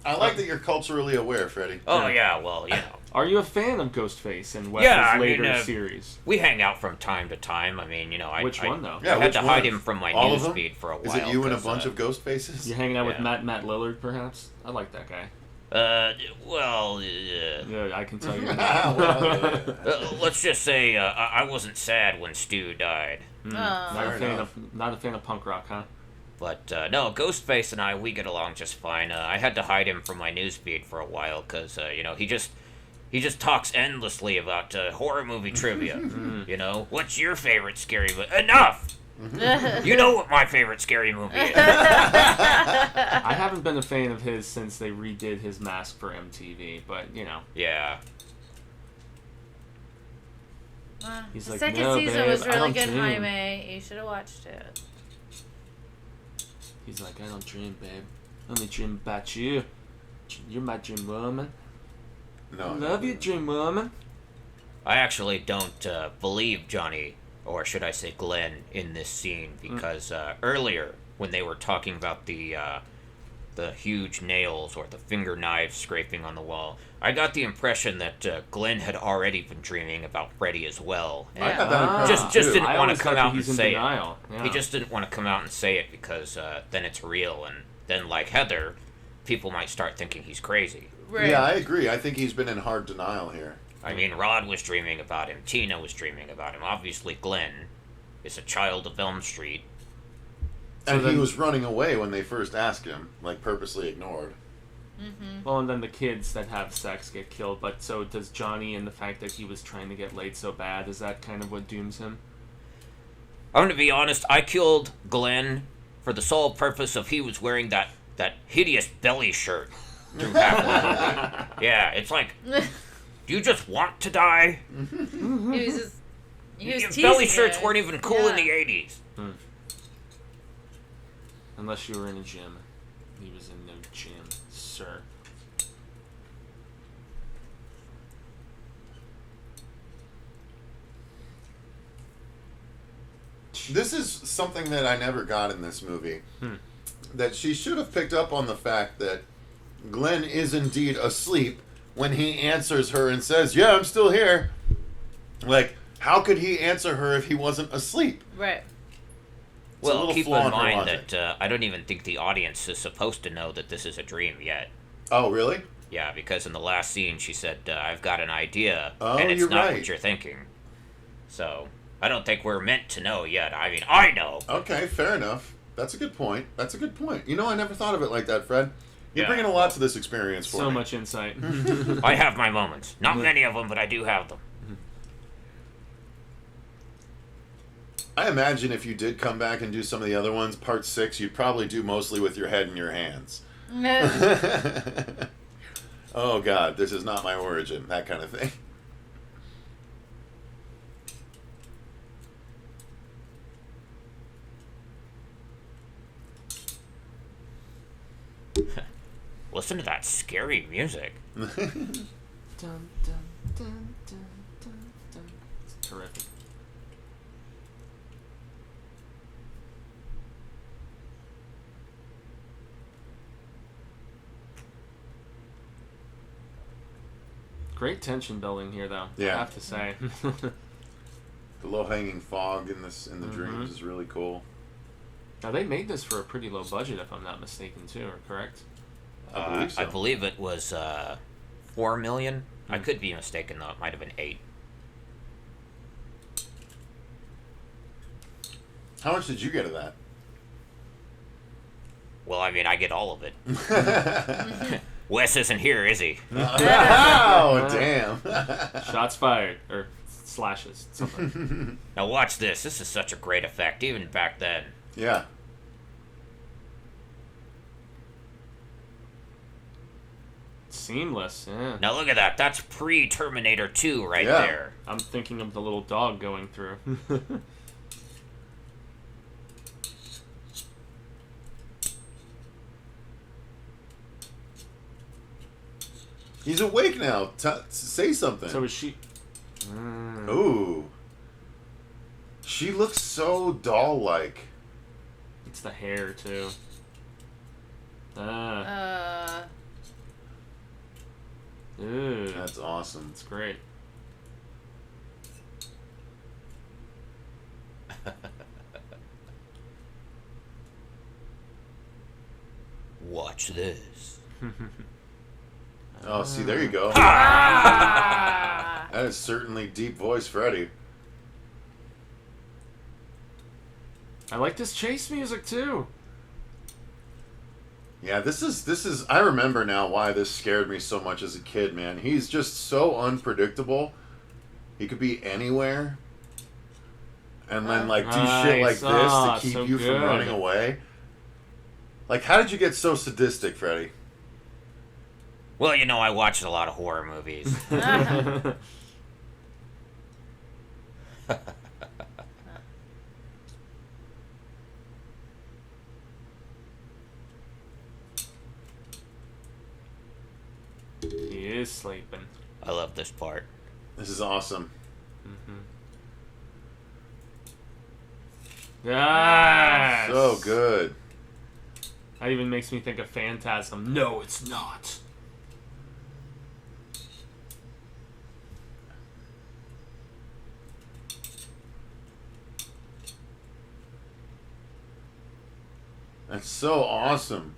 I like that you're culturally aware, Freddie. Oh, yeah, well, you know. Are you a fan of Ghostface and Wes's Yeah, I mean, later series? We hang out from time to time. I mean, you know, Which one, though? I had which to hide one? him from my All of them? newsfeed for a while. Is it you and a 'cause, bunch of ghost faces? You're hanging out with Yeah. Matt Lillard, perhaps? I like that guy. Well, Yeah, I can tell you. let's just say I wasn't sad when Stu died. Not Fair a fan enough. of punk rock, huh? But no, Ghostface and we get along just fine. I had to hide him from my newsfeed for a while because you know he just talks endlessly about horror movie trivia. You know, what's your favorite scary movie? Enough. You know what my favorite scary movie is. I haven't been a fan of his since they redid his mask for MTV, but you know. Yeah. He's The like, second "No, season babe, was I really don't good, dream." Jaime. You should have watched it. He's like, I don't dream, babe. I only dream about you. You're my dream woman. No. I love you, dream woman. I actually don't believe Johnny, or should I say Glenn, in this scene because earlier when they were talking about the huge nails or the finger knives scraping on the wall, I got the impression that Glenn had already been dreaming about Freddy as well. I got that impression Just too. didn't I want always to come thought out that and he's in say denial. it. Yeah. He just didn't want to come out and say it because then it's real, and then like Heather, people might start thinking he's crazy. Right. Yeah, I agree. I think he's been in hard denial here. I mean, Rod was dreaming about him. Tina was dreaming about him. Obviously, Glenn is a child of Elm Street. And then- he was running away when they first asked him, like purposely ignored. Well, and then the kids that have sex get killed. But so does Johnny, and the fact that he was trying to get laid so bad, is that kind of what dooms him? I'm gonna be honest. I killed Glenn for the sole purpose of he was wearing that hideous belly shirt through half of the movie. Yeah, it's like, do you just want to die? He was just. He was teasing Belly shirts it. weren't even cool in the Yeah. 80s. Unless you were in a gym. He was in no gym, sir. much. This is something that I never got in this movie. That she should have picked up on the fact that Glenn is indeed asleep when he answers her and says, "Yeah, I'm still here." Like, how could he answer her if he wasn't asleep? Right. Well, keep in mind that I don't even think the audience is supposed to know that this is a dream yet. Oh, really? Yeah, because in the last scene she said, "I've got an idea," Oh, and it's you're not right. what you're thinking. So, I don't think we're meant to know yet. I mean, I know. Okay, fair enough. That's a good point. That's a good point. You know, I never thought of it like that, Fred. You're Yeah. bringing a lot to this experience for me. So much insight. I have my moments. Not many of them, but I do have them. I imagine if you did come back and do some of the other ones, part 6, you'd probably do mostly with your head in your hands. Oh, God, this is not my origin. That kind of thing. Listen to that scary music. Dun, dun, dun, dun, dun, dun. It's terrific. Great tension building here, though. Yeah. I have to say. The low-hanging fog in the dreams is really cool. Now they made this for a pretty low budget, if I'm not mistaken, too. Or correct? I believe so. I believe it was $4 million. I could be mistaken though. It might have been 8. How much did you get of that? Well, I mean, I get all of it. Wes isn't here, is he? Oh, damn. Shots fired. Or slashes. Something. Now watch this. This is such a great effect, even back then. Yeah. Seamless, yeah. Now look at that. That's pre-Terminator 2 right Yeah. there. I'm thinking of the little dog going through. He's awake now. Say something. So is she... Ooh. She looks so doll-like. It's the hair, too. Ooh. That's awesome. That's great. Watch this. Oh, see, there you go. Ah! That is certainly deep voice Freddy. I like this chase music, too. Yeah, this is I remember now why this scared me so much as a kid, man. He's just so unpredictable. He could be anywhere. And then like do shit like this to keep so you good. from running away. Like, how did you get so sadistic, Freddy? Well, you know, I watched a lot of horror movies. He is sleeping. I love this part. This is awesome. Yes! So good. That even makes me think of Phantasm. No, it's not. That's so awesome.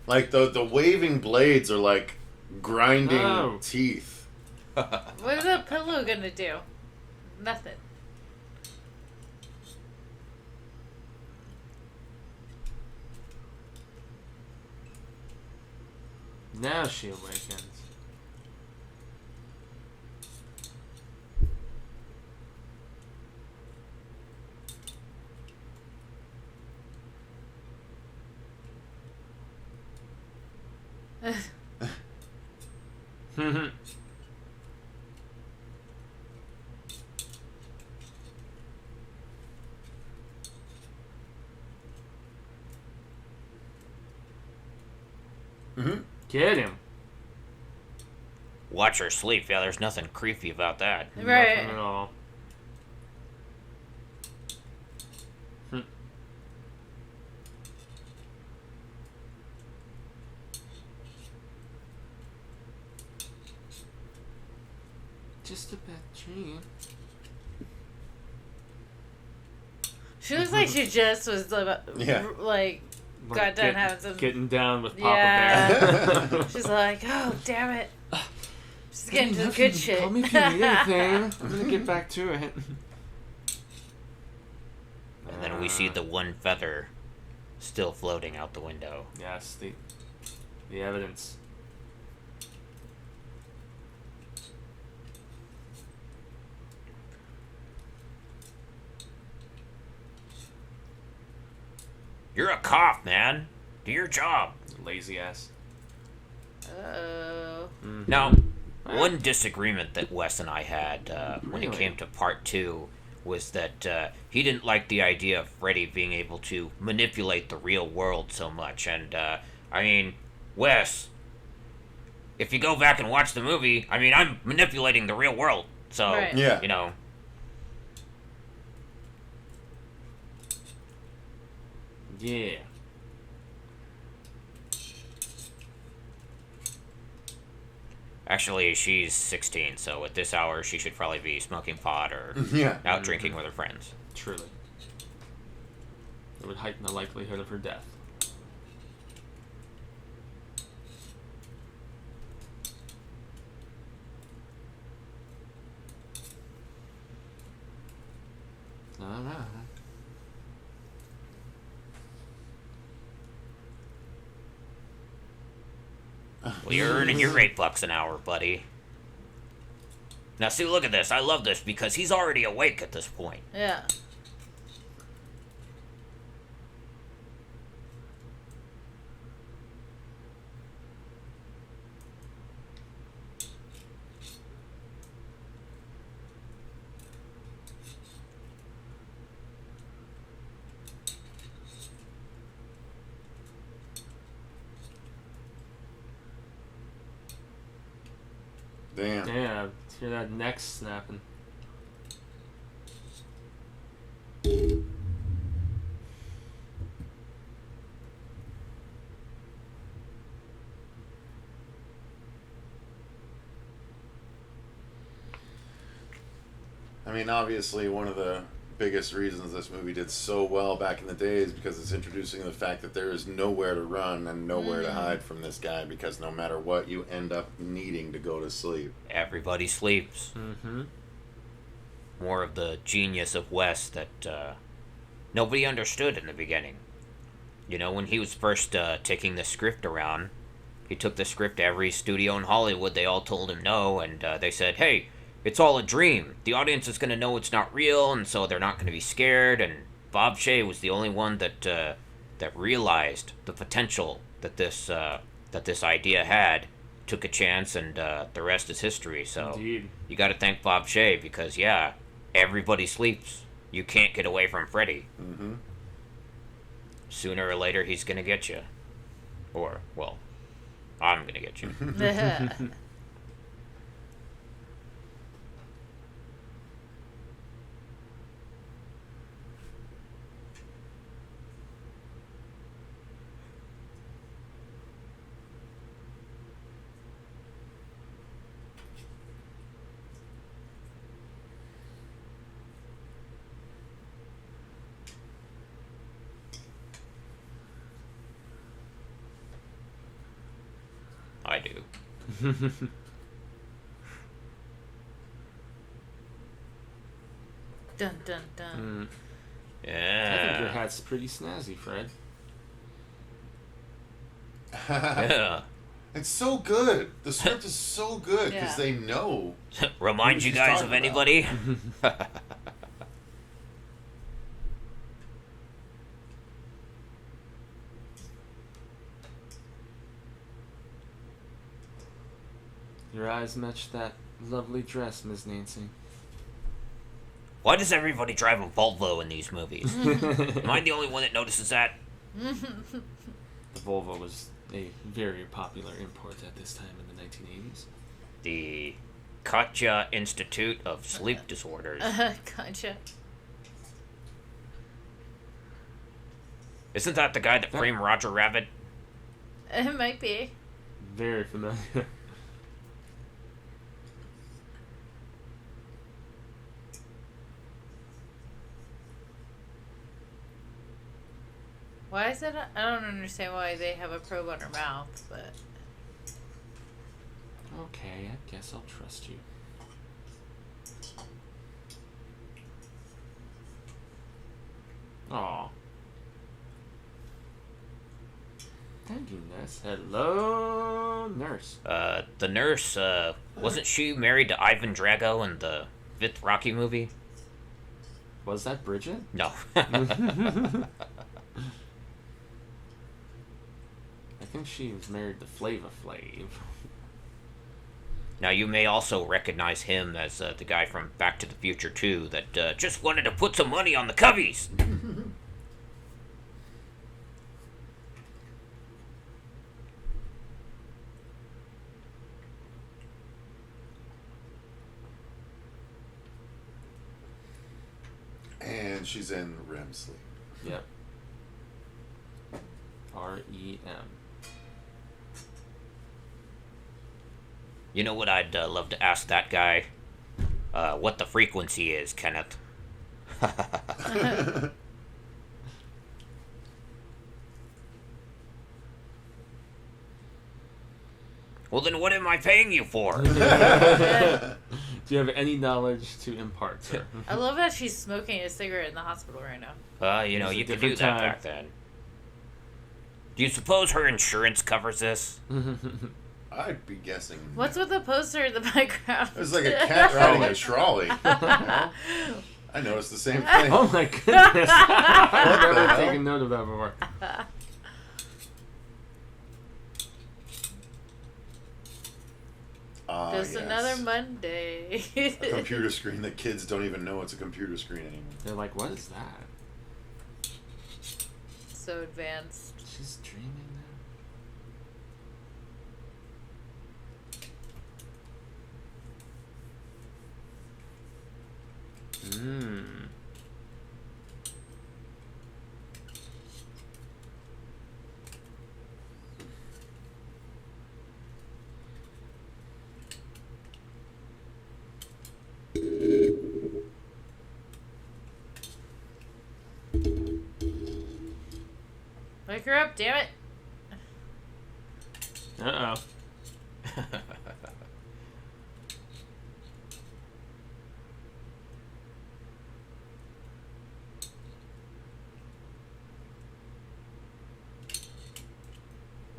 Like the waving blades are like grinding Oh. teeth. What is a pillow gonna do? Nothing. Now she awakens. Get him. Watch her sleep. Yeah, there's nothing creepy about that. Right. Nothing at all. just a bad dream. She looks like she just was like got done having some getting down with Papa Bear. Bear. She's like, oh damn it. She's getting to the good shit. Call me if you need anything. I'm gonna get back to it. And then we see the one feather still floating out the window. Yes, the evidence. You're a cop, man. Do your job. Lazy ass. Oh. Mm-hmm. Now, one disagreement that Wes and I had when it came to part 2 was that he didn't like the idea of Freddy being able to manipulate the real world so much. And, I mean, Wes, if you go back and watch the movie, I mean, I'm manipulating the real world. So, Right. Yeah. you know. Yeah. Actually, she's 16, so at this hour, she should probably be smoking pot or Yeah. out drinking with her friends. Truly. It would heighten the likelihood of her death. Alright. Well, you're earning your $8 an hour, buddy. Now, see, look at this. I love this because he's already awake at this point. Yeah. Damn. Yeah, hear that neck snapping. I mean, obviously, one of the biggest reasons this movie did so well back in the day is because it's introducing the fact that there is nowhere to run and nowhere to hide from this guy, because no matter what, you end up needing to go to sleep. Everybody sleeps. Mm-hmm. More of the genius of Wes that nobody understood in the beginning. You know, when he was first taking the script around, he took the script to every studio in Hollywood. They all told him no, and they said, hey, it's all a dream. The audience is going to know it's not real, and so they're not going to be scared. And Bob Shaye was the only one that realized the potential that this idea had, took a chance, and the rest is history. So Indeed. you got to thank Bob Shaye because, yeah, everybody sleeps. You can't get away from Freddy. Mm-hmm. Sooner or later, he's going to get you. Or, well, I'm going to get you. I do. Dun dun dun. Yeah. I think your hat's pretty snazzy, Fred. Yeah. It's so good. The script is so good because Yeah. they know. Remind you Who she's guys talking of about. anybody? Your eyes match that lovely dress, Miss Nancy. Why does everybody drive a Volvo in these movies? Am I the only one that notices that? The Volvo was a very popular import at this time in the 1980s. The Katja Institute of Sleep Disorders. Gotcha. Isn't that the guy that framed Roger Rabbit? It might be. Very familiar. Why is it? I don't understand why they have a probe on her mouth, but. Okay, I guess I'll trust you. Aw. Thank you, nurse. Hello, nurse. The nurse, wasn't she married to Ivan Drago in the 5th Rocky movie? Was that Bridget? No. I think she was married to Flava Flav. Now, you may also recognize him as the guy from Back to the Future 2 that just wanted to put some money on the Cubbies. And she's in REM sleep. Yep. REM. You know what I'd love to ask that guy? What the frequency is, Kenneth. Well, then what am I paying you for? Do you have any knowledge to impart, sir? I love that she's smoking a cigarette in the hospital right now. You know, It was a you could do different that time. back then. Do you suppose her insurance covers this? I'd be guessing. What's with the poster in the background? There's like a cat riding a trolley. You know? I noticed the same thing. Oh my goodness! I've the never hell? taken note of that before. Just Yes. another Monday. A computer screen that kids don't even know it's a computer screen anymore. They're like, what is that? So advanced. She's dreaming now? Wake her up, damn it. Uh-oh.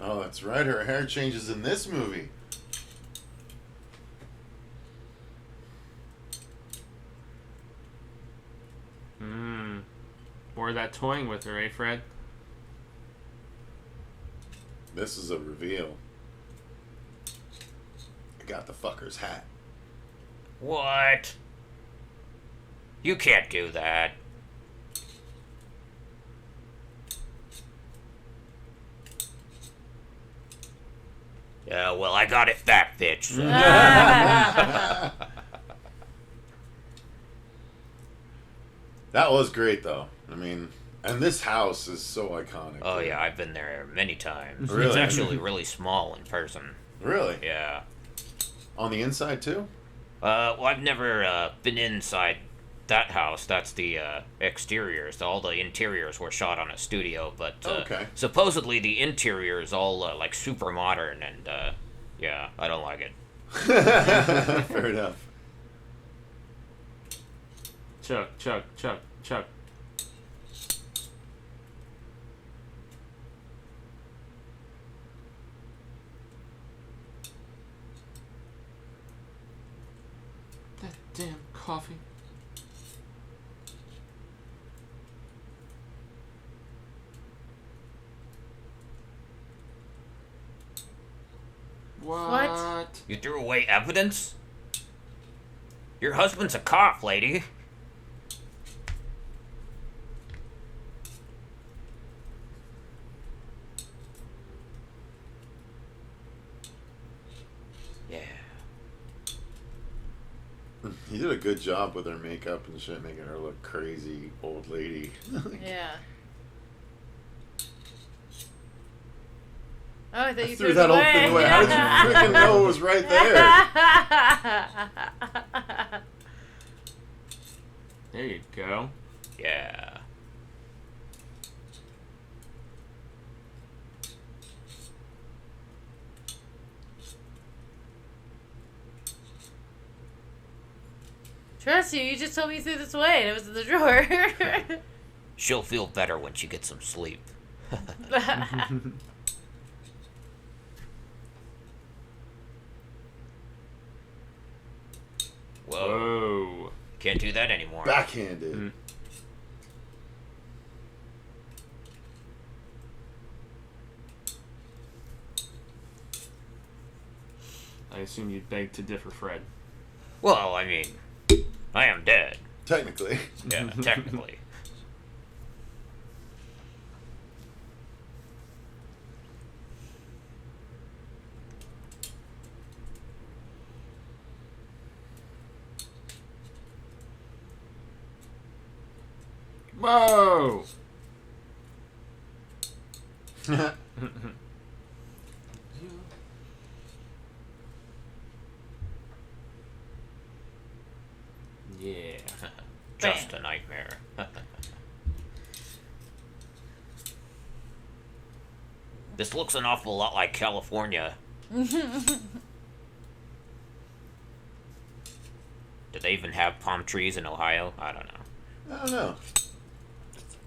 Oh, that's right. Her hair changes in this movie. Or that toying with her, eh, Fred? This is a reveal. I got the fucker's hat. What? You can't do that. Yeah, well, I got it back, bitch. That was great, though. I mean, and this house is so iconic. Oh, yeah, I've been there many times. Really? It's actually really small in person. Really? Yeah. On the inside, too? Well, I've never been inside that house. That's the exteriors. All the interiors were shot on a studio, but Okay. supposedly the interior is all like super modern, and yeah, I don't like it. Fair enough. Chuck. That damn coffee. What? You threw away evidence? Your husband's a cop, lady. Yeah. He did a good job with her makeup and shit, making her look crazy old lady. Yeah. Oh, I thought you Threw threw it that old thing away. How did you freaking know it was right there? There you go. Yeah. Trust you. You just told me through this way. And it was in the drawer. She'll feel better when she gets some sleep. Whoa. Can't do that anymore. Backhanded. Mm. I assume you'd beg to differ, Fred. Well, I mean, I am dead. Technically. Yeah, technically. Whoa! Yeah. Just a nightmare. This looks an awful lot like California. Do they even have palm trees in Ohio? I don't know. I don't know.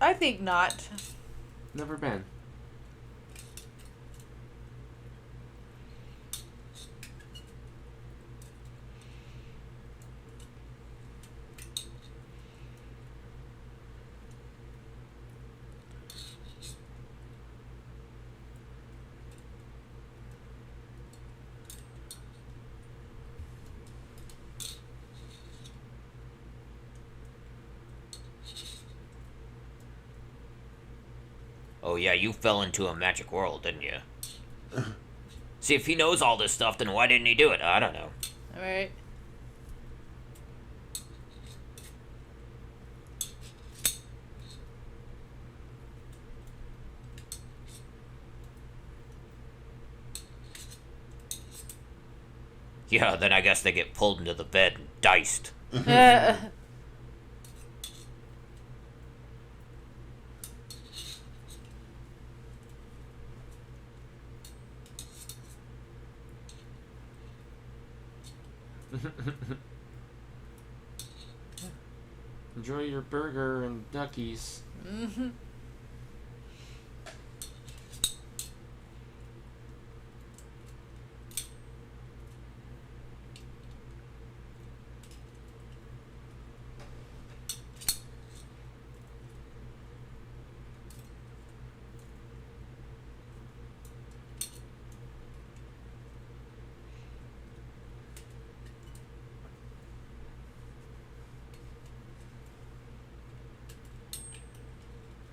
I think not. Never been. Oh yeah, you fell into a magic world, didn't you? See, if he knows all this stuff, then why didn't he do it? I don't know. Alright. Yeah, then I guess they get pulled into the bed and diced. Enjoy your burger and duckies. Mm-hmm.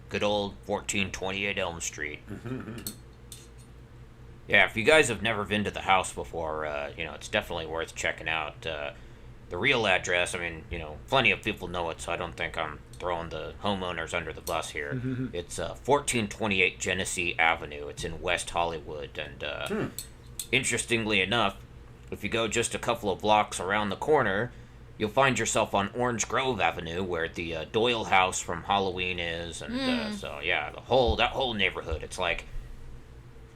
Good old 1428 Elm Street. Yeah, if you guys have never been to the house before, it's definitely worth checking out. The real address, I mean, plenty of people know it, so I don't think I'm throwing the homeowners under the bus here. It's 1428 Genesee Avenue. It's in West Hollywood, and interestingly enough, if you go just a couple of blocks around the corner, you'll find yourself on Orange Grove Avenue, where the Doyle house from Halloween is, and so yeah, that whole neighborhood. It's like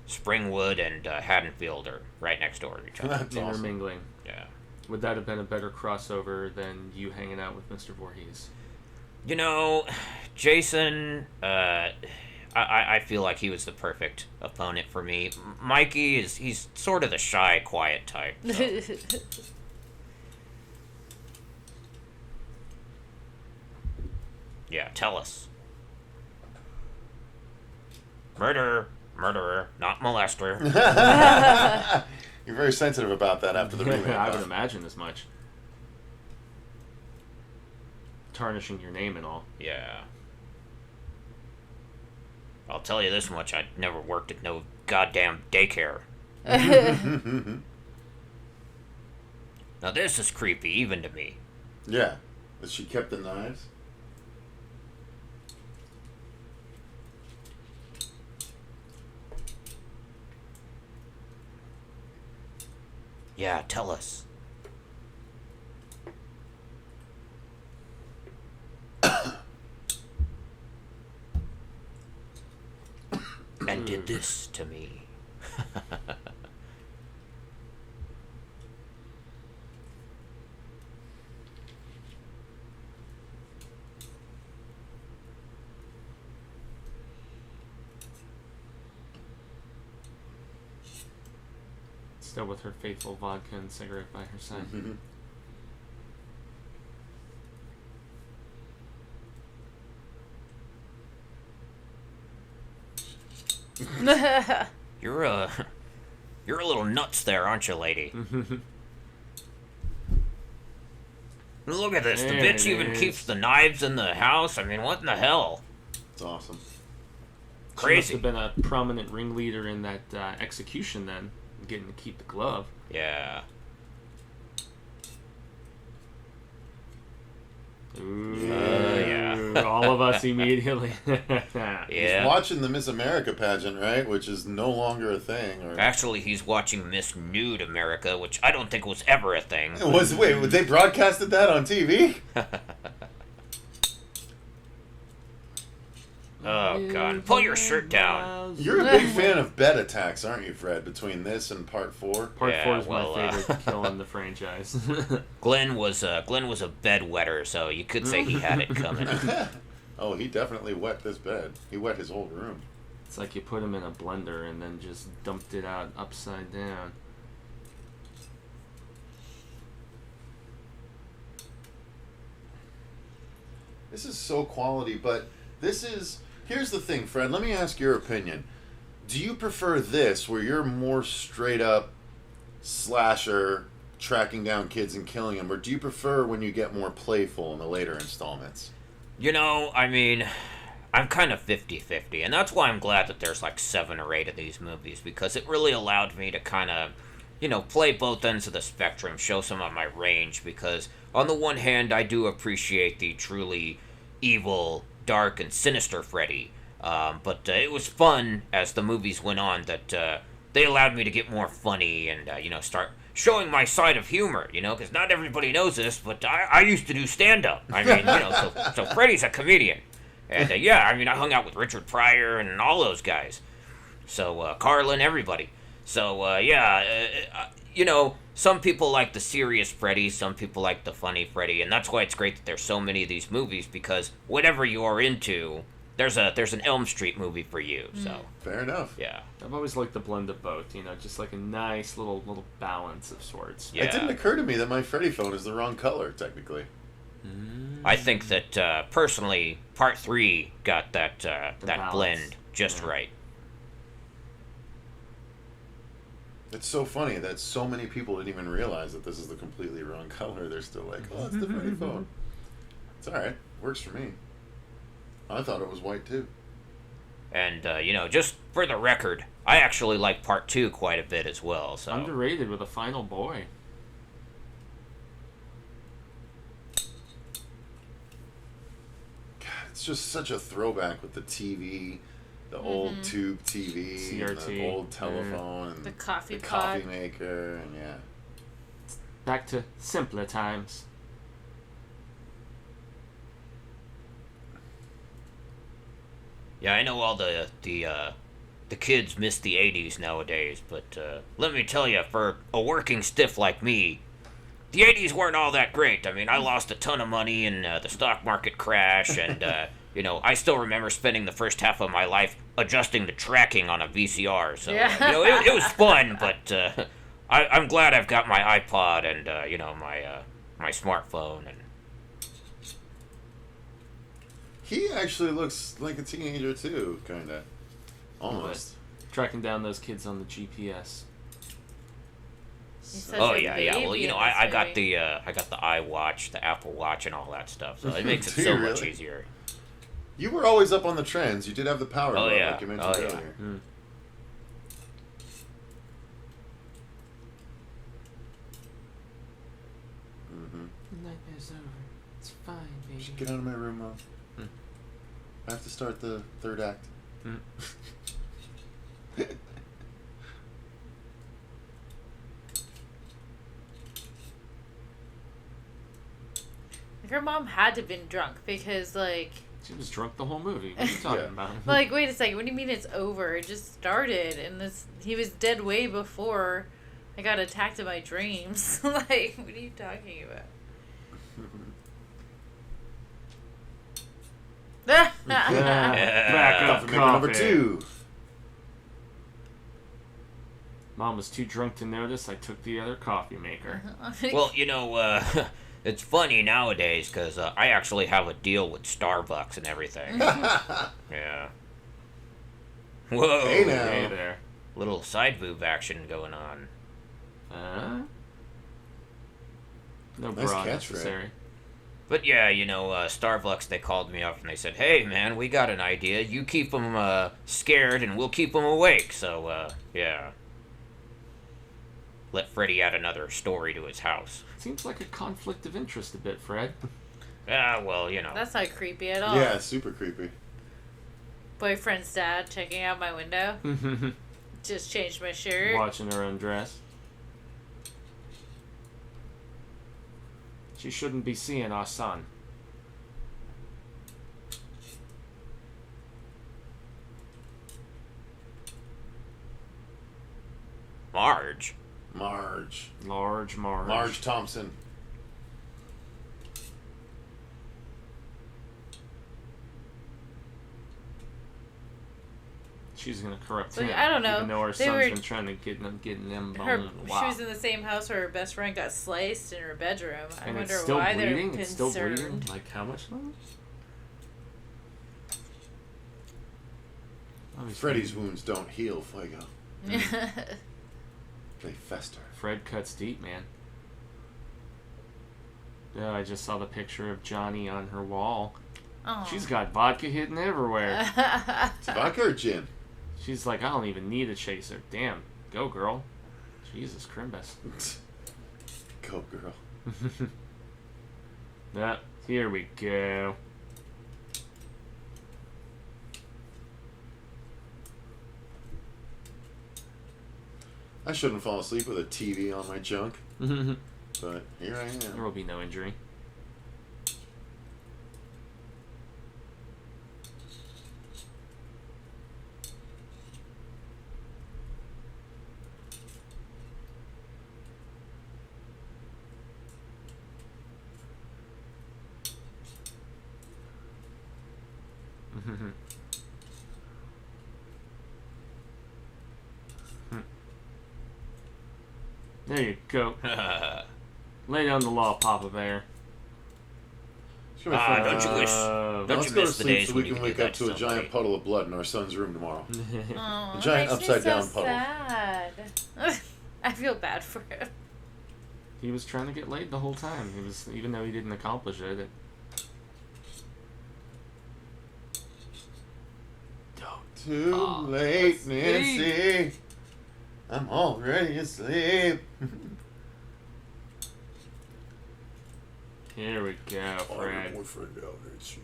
Springwood and Haddonfield are right next door to each other. That's awesome. Intermingling. Yeah. Would that have been a better crossover than you hanging out with Mr. Voorhees? Jason, I feel like he was the perfect opponent for me. Mikey he's sort of the shy, quiet type. So. Yeah, tell us. Murderer, not molester. You're very sensitive about that after the remake. I would imagine as much. Tarnishing your name and all. Yeah. I'll tell you this much, I never worked at no goddamn daycare. Now this is creepy, even to me. Yeah. That she kept the knives? Yeah, tell us. And did this to me. Still with her faithful vodka and cigarette by her side. You're a little nuts there, aren't you, lady? Look at this. The bitch even keeps the knives in the house. I mean, what in the hell? It's awesome. Crazy. She must have been a prominent ringleader in that execution then, getting to keep the glove. Yeah. Ooh, yeah. All of us immediately. Yeah. He's watching the Miss America pageant, right? Which is no longer a thing. Or... Actually, he's watching Miss Nude America, which I don't think was ever a thing. Wait, they broadcasted that on TV? Oh, God. Pull your shirt down. You're a big fan of bed attacks, aren't you, Fred, between this and Part 4? Part 4 is my favorite kill in the franchise. Glenn was a bedwetter, so you could say he had it coming. Oh, he definitely wet this bed. He wet his whole room. It's like you put him in a blender and then just dumped it out upside down. This is so quality, but this is... Here's the thing, Fred. Let me ask your opinion. Do you prefer this, where you're more straight up slasher, tracking down kids and killing them, or do you prefer when you get more playful in the later installments? You know, I mean, I'm kind of 50-50, and that's why I'm glad that there's like 7 or 8 of these movies, because it really allowed me to kind of, you know, play both ends of the spectrum, show some of my range, because on the one hand, I do appreciate the truly evil, dark, and sinister Freddy, but it was fun as the movies went on that they allowed me to get more funny and, you know, start showing my side of humor, you know, because not everybody knows this, but I used to do stand-up. I mean, you know, so Freddy's a comedian. And, yeah, I mean, I hung out with Richard Pryor and all those guys. So, Carlin, everybody. So, you know, some people like the serious Freddy, some people like the funny Freddy, and that's why it's great that there's so many of these movies, because whatever you're into, there's an Elm Street movie for you, so. Fair enough. Yeah. I've always liked the blend of both, you know, just like a nice little balance of sorts. Yeah. It didn't occur to me that my Freddy phone is the wrong color, technically. I think that, personally, Part 3 got that balance. blend just right. It's so funny that so many people didn't even realize that this is the completely wrong color. They're still like, oh, it's the Freddy phone. It's alright. Works for me. I thought it was white, too. And, you know, just for the record, I actually like Part 2 quite a bit as well, so. Underrated with a final boy. God, it's just such a throwback with the TV, the old tube TV, and CRT. the old telephone, and The coffee the pot. coffee maker, and yeah. Back to simpler times. Yeah, I know all the kids miss the 80s nowadays, but let me tell you, for a working stiff like me, the 80s weren't all that great. I mean, I lost a ton of money in the stock market crash, and, you know, I still remember spending the first half of my life adjusting the tracking on a VCR, so, Yeah. you know, it was fun, but I'm glad I've got my iPod and, you know, my smartphone, and He actually looks like a teenager, too, kind of. Almost. Tracking down those kids on the GPS. He's such oh a yeah, yeah. Well, baby you know, in this I got movie. I got the iWatch, the Apple Watch, and all that stuff. So it makes it Do you so much really? easier. You were always up on the trends. You did have the power Oh, glove, yeah. like you mentioned Oh, yeah. earlier. Mm-hmm. The nightmare's over. It's fine, baby. Get out of my room, Mom. I have to start the third act. Her mom had to have been drunk because, like, She was drunk the whole movie. What are you talking Yeah. about? like, wait a second. What do you mean it's over? It just started, and he was dead way before I got attacked in my dreams. Like, what are you talking about? Back up, Maker number coffee. 2. Mom was too drunk to notice I took the other coffee maker. Well, it's funny nowadays because I actually have a deal with Starbucks and everything. Yeah. Whoa. Hey now. Hey there. Little side boob action going on. No Nice bra catch, necessary. But yeah, Starbucks, they called me up and they said, hey, man, we got an idea. You keep them scared and we'll keep them awake. So, yeah. Let Freddy add another story to his house. Seems like a conflict of interest a bit, Fred. Well, That's not creepy at all. Yeah, super creepy. Boyfriend's dad checking out my window. Just changed my shirt. Watching her undress. She shouldn't be seeing our son. Marge? Marge. Large Marge. Marge Thompson. She's gonna corrupt So, him. I don't know. Even though her They son's were- been trying to get them Her, bones. She Wow. was in the same house where her best friend got sliced in her bedroom. I And wonder it's still why bleeding? they're It's still bleeding? concerned. Like how much longer? Freddy's wounds don't heal, Fuego. They fester. Fred cuts deep, man. Yeah, I just saw the picture of Johnny on her wall. Oh. She's got vodka hidden everywhere. It's vodka or gin? She's like, I don't even need a chaser. Damn. Go, girl. Jesus, Crimbus. Go, girl. Here we go. I shouldn't fall asleep with a TV on my junk, There but here I am. will be no injury. There you go. Lay down the law, Papa Bear. It's gonna be fun. Don't you wish? Uh, Don't Let's you go to miss the sleep days so when we you can could wake do up that to a to giant somebody? puddle of blood in our son's room tomorrow. Aw, A giant makes me upside down so puddle. Sad. I feel bad for him. He was trying to get laid the whole time. He was, even though he didn't accomplish it. Too Aw, late, asleep. Nancy. I'm already asleep. Here we go, Fred. boyfriend out, Nancy.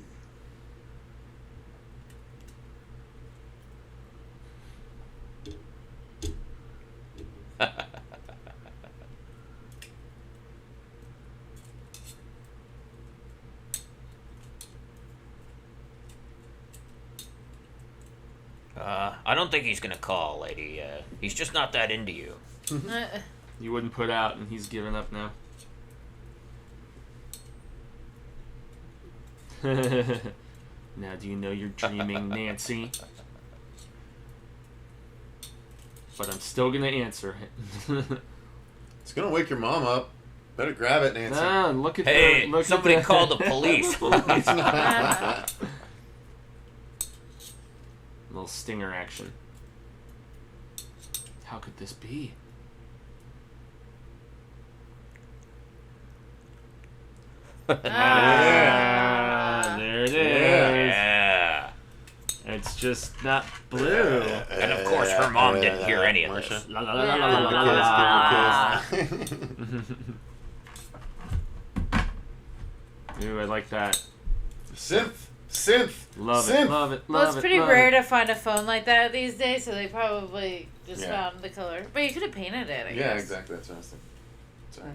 I don't think he's gonna call, lady. He's just not that into you. You wouldn't put out, and he's given up now. Now, do you know you're dreaming, Nancy? But I'm still gonna answer it. It's gonna wake your mom up. Better grab it, Nancy. Ah, look at Hey, the, look somebody at the, call the police. Little stinger action. How could this be? Ah, there it is. Yeah. It's just not blue. And of course, her mom didn't hear any of this. Marcia. La, la, la, la, la, la, la, la. Give her a kiss, give her a kiss. Ooh, I like that. Synth. Love Synth. it, love it, Well, love it's it. pretty love rare it. to find a phone like that these days, so they probably just Yeah. found the color. But you could have painted it, I Yeah, guess. exactly. That's what I was thinking. Sorry.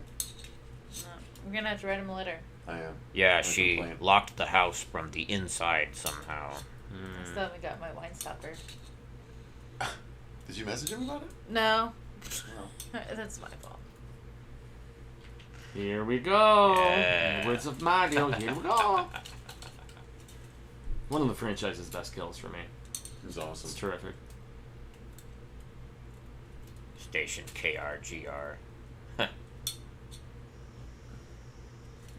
No, we're gonna have to write him a letter. I am. Yeah, I she complain. locked the house from the inside somehow. I still haven't got my wine stopper. Did you message him about it? No. That's my fault. Here we go. Yeah. In the words of Mario, here we go. One of the franchise's best kills for me. It was awesome. It's terrific. station KRGR.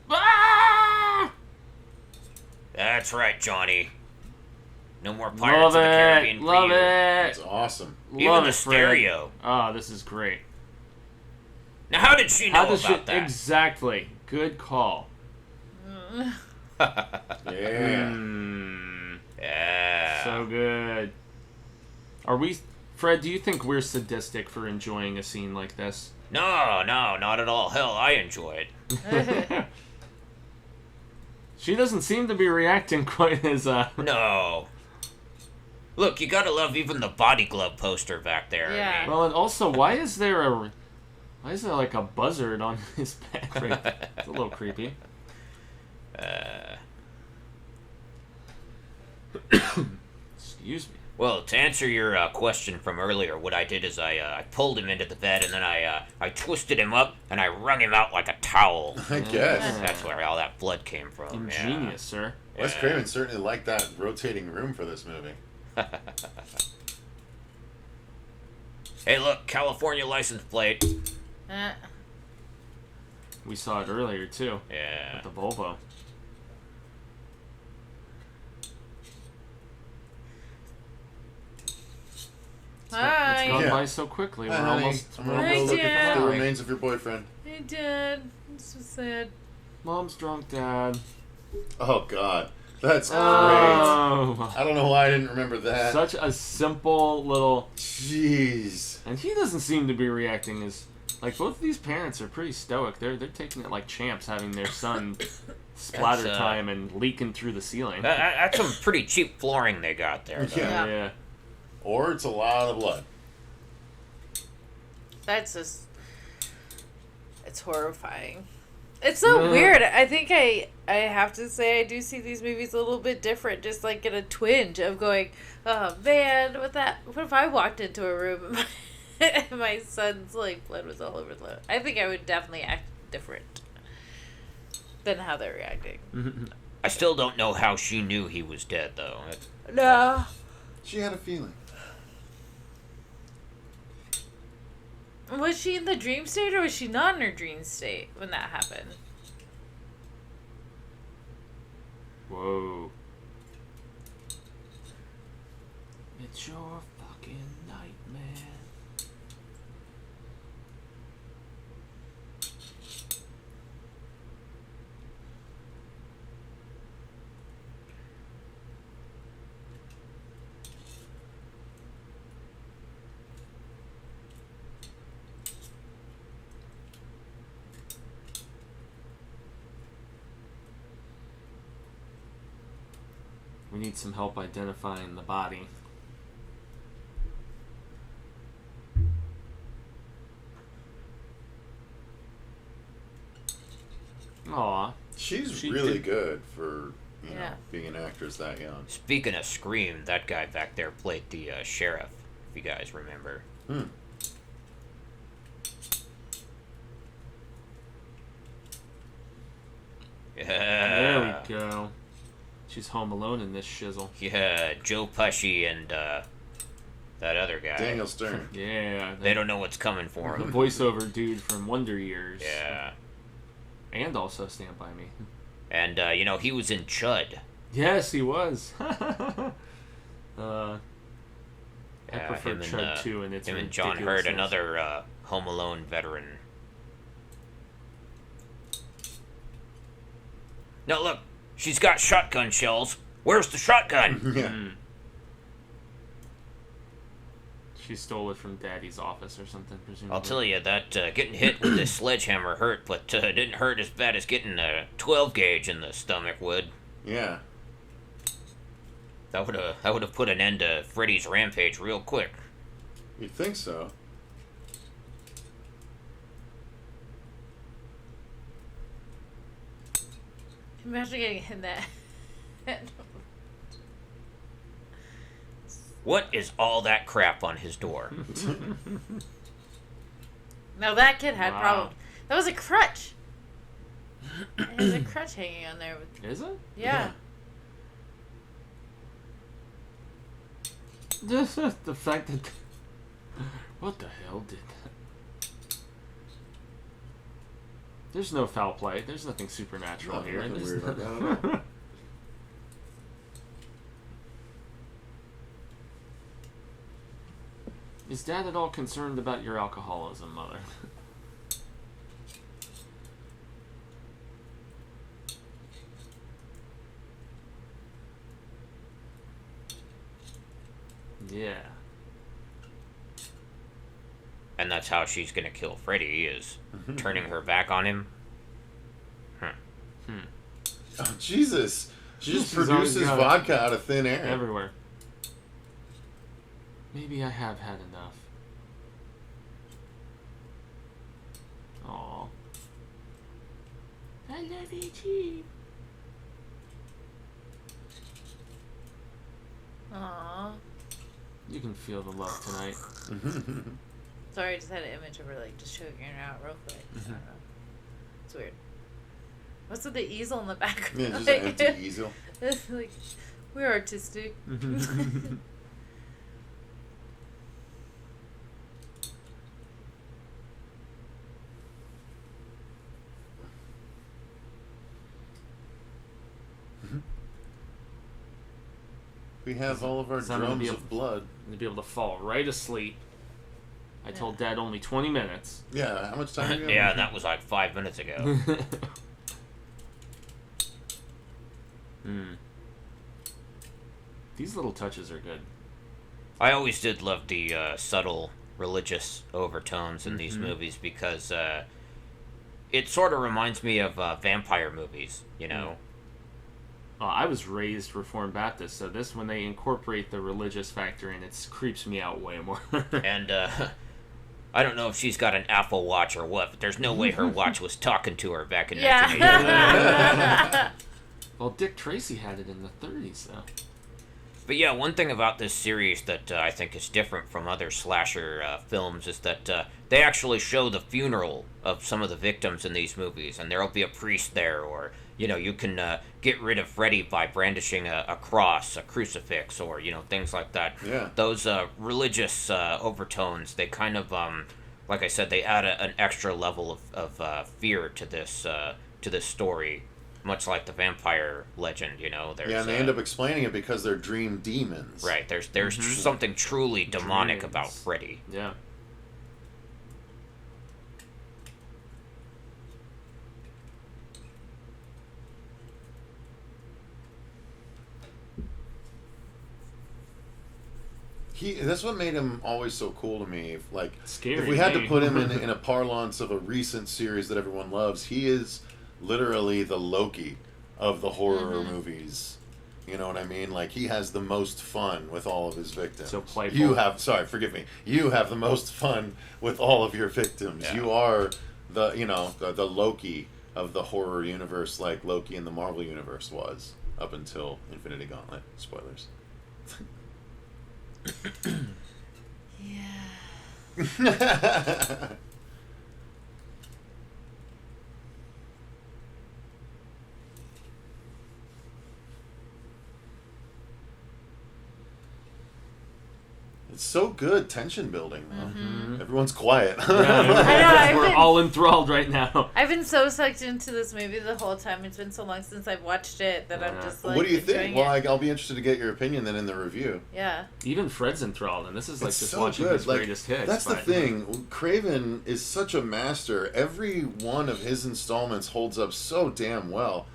Ah! That's right, Johnny. No more Pirates Love of the Caribbean it. for Love you. it. That's awesome. Even Love the it, Fred. stereo. Oh, this is great. Now, how did she know How does about she... that? Exactly. Good call. Yeah. Yeah. So good. Are we... Fred, do you think we're sadistic for enjoying a scene like this? No, not at all. Hell, I enjoy it. She doesn't seem to be reacting quite as, No. Look, you gotta love even the body glove poster back there. Yeah. I mean, Well, and also, why is there like a buzzard on his back? Right? It's a little creepy. Excuse me. well, to answer your question from earlier, what I did is I pulled him into the bed and then I twisted him up and I wrung him out like a towel. I guess. That's where all that blood came from. Ingenious, sir. Wes Craven certainly liked that rotating room for this movie. Hey, look, California license plate. We saw it earlier, too. Yeah. With the Volvo. Hi. It's gone Yeah. by so quickly. Hi, We're honey. almost... I'm we're gonna Hi, go almost look at Dad. the remains of your boyfriend. Hey, Dad. I'm so sad. Mom's drunk, Dad. Oh, God. That's great. Oh. I don't know why I didn't remember that. Such a simple little... Jeez. And he doesn't seem to be reacting as... Like, both of these parents are pretty stoic. They're taking it like champs, having their son splatter That's, time and leaking through the ceiling. That's some pretty cheap flooring they got there. Though. Yeah. Yeah. Or it's a lot of blood. That's just... It's horrifying. It's so weird. I think I have to say I do see these movies a little bit different, just like in a twinge of going, oh man, what if I walked into a room and my son's like blood was all over the... I think I would definitely act different than how they're reacting. I still don't know how she knew he was dead, though. No. She had a feeling. Was she in the dream state or was she not in her dream state when that happened? Whoa. It's your fucking nightmare. We need some help identifying the body. Aw. She's She really did- good for, you know, Yeah. being an actress that young. Speaking of Scream, that guy back there played the sheriff, if you guys remember. Yeah. There we go. She's home alone in this shizzle. Yeah, Joe Pesci and that other guy. Daniel Stern. Yeah. They don't know what's coming for The him. voiceover dude from Wonder Years. Yeah. And also Stand By Me. And, he was in Chud. Yes, he was. I Yeah, prefer him and, Chud 2, and it's him and John Hurt, ridiculousness. another Home Alone veteran. Now look, she's got shotgun shells. Where's the shotgun? Yeah. She stole it from Daddy's office or something, presumably. I'll tell you that getting hit with this sledgehammer hurt, but didn't hurt as bad as getting a 12 gauge in the stomach would. Yeah. That would have put an end to Freddy's rampage real quick. You'd think so. Imagine getting hit in that. What is all that crap on his door? Now that kid had Wow. problems. That was a crutch. There's a crutch hanging on there. With, Is it? yeah. The fact that What the hell did that? There's no foul play. There's nothing supernatural here. Nothing There's weird about that at all. Is Dad at all concerned about your alcoholism, Mother? Yeah. And that's how she's gonna kill Freddy, is turning her back on him. Oh, Jesus. She just She's always produces got vodka out of thin air. Everywhere. Maybe I have had enough. Aww. I love you, too. Aww. You can feel the love tonight. Sorry, I just had an image of her like just choking her out real quick. I don't know. It's weird. What's with the easel in the background? Yeah, just an empty easel. It's like, we're artistic. We have all of our So I'm gonna drums be of blood. I'm gonna be able to fall right asleep. I told Dad only 20 minutes. Yeah, how much time do you have? Yeah, and that was like 5 minutes ago. These little touches are good. I always did love the subtle religious overtones in these movies because it sort of reminds me of vampire movies, you know? I was raised Reformed Baptist, so this, when they incorporate the religious factor in, it creeps me out way more. And I don't know if she's got an Apple Watch or what, but there's no way her watch was talking to her back in 1980. Well, Dick Tracy had it in the 30s, though. But yeah, one thing about this series that I think is different from other slasher films is that they actually show the funeral of some of the victims in these movies, and there'll be a priest there, or, you know, you can get rid of Freddy by brandishing a cross, a crucifix, or, you know, things like that. Yeah. Those religious overtones, they kind of, like I said, they add an extra level of fear to this story. Much like the vampire legend, you know. Yeah, and they end up explaining it because they're dream demons. Right, there's something truly demonic about Freddy. Yeah. That's what made him always so cool to me. Scary, if we had to man. put him in a parlance of a recent series that everyone loves, he is literally the Loki of the horror movies. You know what I mean? Like, he has the most fun with all of his victims. So playful. You have the most fun with all of your victims. Yeah. You are the Loki of the horror universe, like Loki in the Marvel universe was up until Infinity Gauntlet. Spoilers. Yeah. It's so good tension building, though. Everyone's quiet. We're all enthralled right now. I've been so sucked into this movie the whole time. It's been so long since I've watched it that I'm just like, what do you think? enjoying Well, it. I'll be interested to get your opinion then in the review. Yeah. Even Fred's enthralled, and this is like It's just so watching good. his Like, greatest hits. that's the thing. Craven is such a master. Every one of his installments holds up so damn well.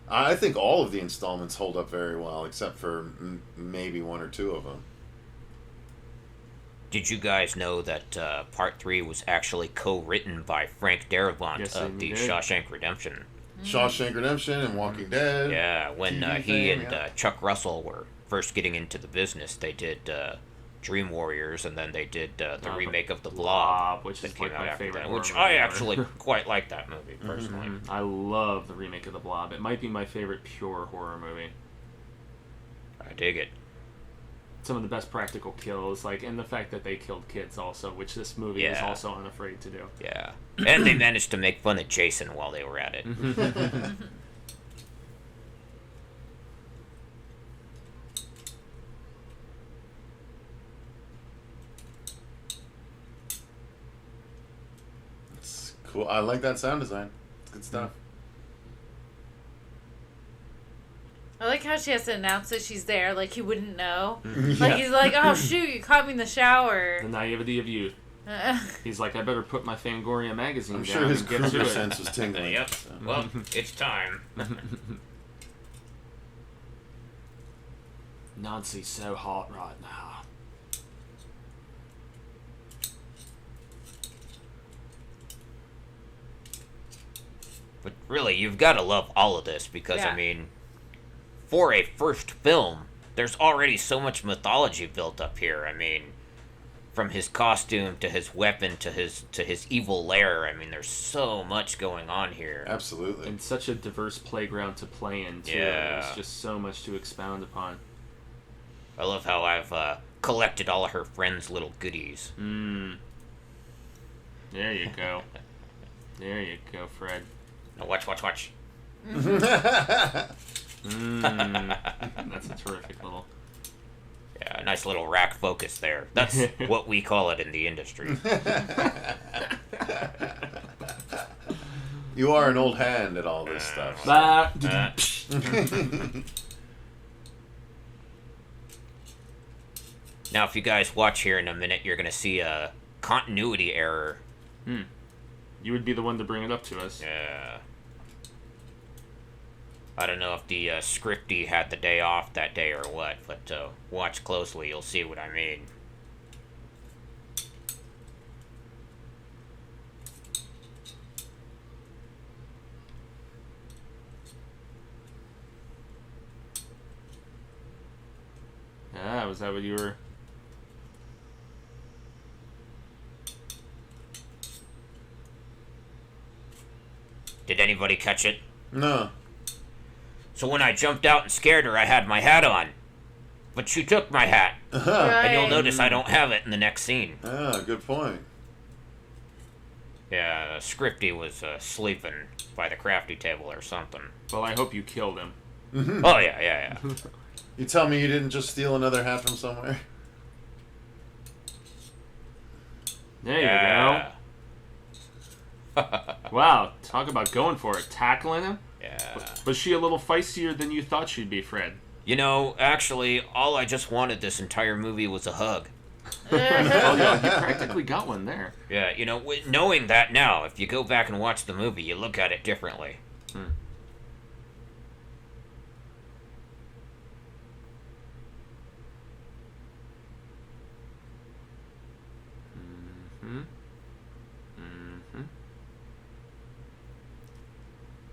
I think all of the installments hold up very well, except for maybe one or two of them. Did you guys know that Part 3 was actually co-written by Frank Darabont of the Shawshank Redemption? Shawshank Redemption and Walking Dead. Yeah, when TV he fame, and Chuck Russell were first getting into the business, they did Dream Warriors, and then they did the remake of The Blob, which that is came like out my after favorite that, horror which movie I ever. actually quite like that movie, personally. I love the remake of The Blob. It might be my favorite pure horror movie. I dig it. Some of the best practical kills, and the fact that they killed kids also, which this movie is also unafraid to do. Yeah. And they managed to make fun of Jason while they were at it. Cool. I like that sound design. It's good stuff. I like how she has to announce that she's there, like he wouldn't know. Yeah. Like he's like, oh shoot, you caught me in the shower. The naivety of youth. He's like, I better put my Fangoria magazine I'm down sure his and get to Krueger it. sense was tingling. Yep. So. Well, it's time. Nancy's so hot right now. But really, you've got to love all of this because, Yeah. I mean, for a first film, there's already so much mythology built up here. I mean, from his costume to his weapon to his evil lair. I mean, there's so much going on here. Absolutely. And such a diverse playground to play in, too. Yeah. There's just so much to expound upon. I love how I've collected all of her friends' little goodies. There you go. There you go, Fred. Now watch. That's a terrific little... Yeah, a nice little rack focus there. That's what we call it in the industry. You are an old hand at all this stuff. Now, if you guys watch here in a minute, you're going to see a continuity error. You would be the one to bring it up to us. Yeah. I don't know if the scripty had the day off that day or what, but watch closely, you'll see what I mean. Ah, was that what you were... Did anybody catch it? No. So when I jumped out and scared her, I had my hat on. But she took my hat. And you'll notice I don't have it in the next scene. Ah, good point. Yeah, Scripty was sleeping by the crafty table or something. Well, I hope you killed him. Oh, yeah. You tell me you didn't just steal another hat from somewhere? There you go. Wow, talk about going for it. Tackling him? Yeah. Was she a little feistier than you thought she'd be, Fred? You know, actually, all I just wanted this entire movie was a hug. Oh, yeah, you practically got one there. Yeah, you know, knowing that now, if you go back and watch the movie, you look at it differently.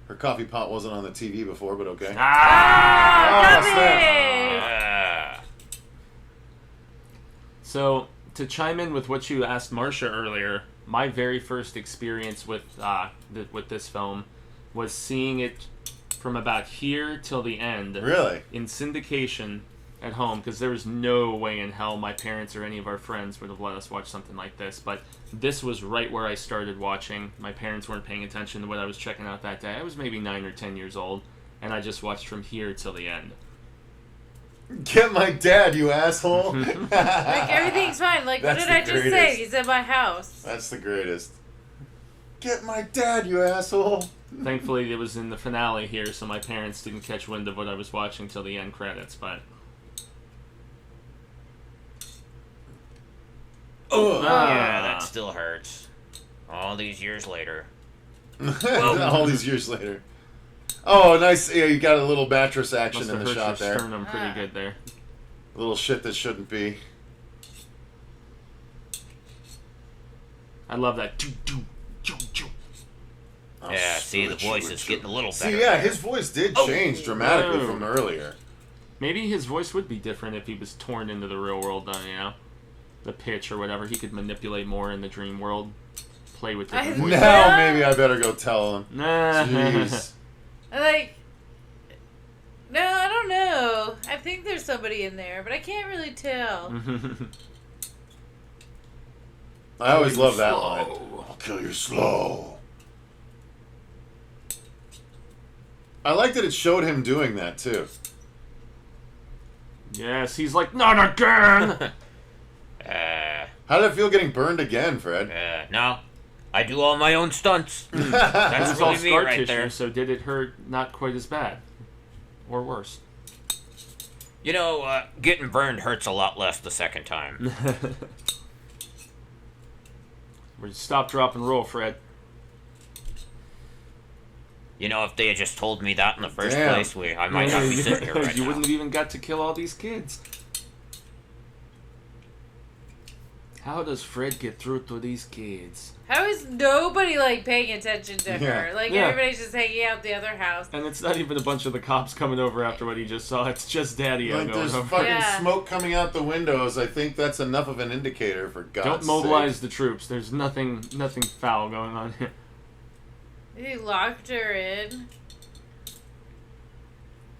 Her coffee pot wasn't on the TV before, but okay. Ah, Yeah. So, to chime in with what you asked Marcia earlier, my very first experience with this film was seeing it from about here till the end. Really? In syndication at home, because there was no way in hell my parents or any of our friends would have let us watch something like this. But this was right where I started watching. My parents weren't paying attention to what I was checking out that day. I was maybe 9 or 10 years old, and I just watched from here till the end. Get my dad, you asshole. Like, everything's fine. Like, what That's did I the just say? greatest. He's at my house. That's the greatest. Get my dad, you asshole. Thankfully, it was in the finale here, so my parents didn't catch wind of what I was watching till the end credits, but... Oh, Yeah, that still hurts. All these years later. all these years later. Oh, nice. Yeah, you got a little mattress action Must in have the hurt shot your there. sternum pretty good there. A little shit that shouldn't be. I love that. Oh, Yeah, see, the voice is getting a little better. See, yeah, his voice did change dramatically Whoa. from earlier. Maybe his voice would be different if he was torn into the real world, though, you know? The pitch or whatever. He could manipulate more in the dream world. Play with different voices. Now maybe I better go tell him. Nah. Jeez. Like, no, I don't know. I think there's somebody in there, but I can't really tell. I always love that line. I'll kill you slow. I like that it showed him doing that, too. Yes, he's like, not again! How did it feel getting burned again, Fred? No. I do all my own stunts. It That's was all really me scar right tissue, there. so did it hurt not quite as bad? Or worse? You know, getting burned hurts a lot less the second time. Stop, drop, and roll, Fred. You know, if they had just told me that in the first Damn. place, I might not be sitting here right You now. wouldn't have even got to kill all these kids. How does Fred get through to these kids? How is nobody like paying attention to her? Yeah. Like Yeah. everybody's just hanging out the other house. And it's not even a bunch of the cops coming over after what he just saw. It's just Daddy Like going there's over. fucking Yeah. smoke coming out the windows. I think that's enough of an indicator for God's Don't mobilize sake. the troops. There's nothing foul going on here. He locked her in.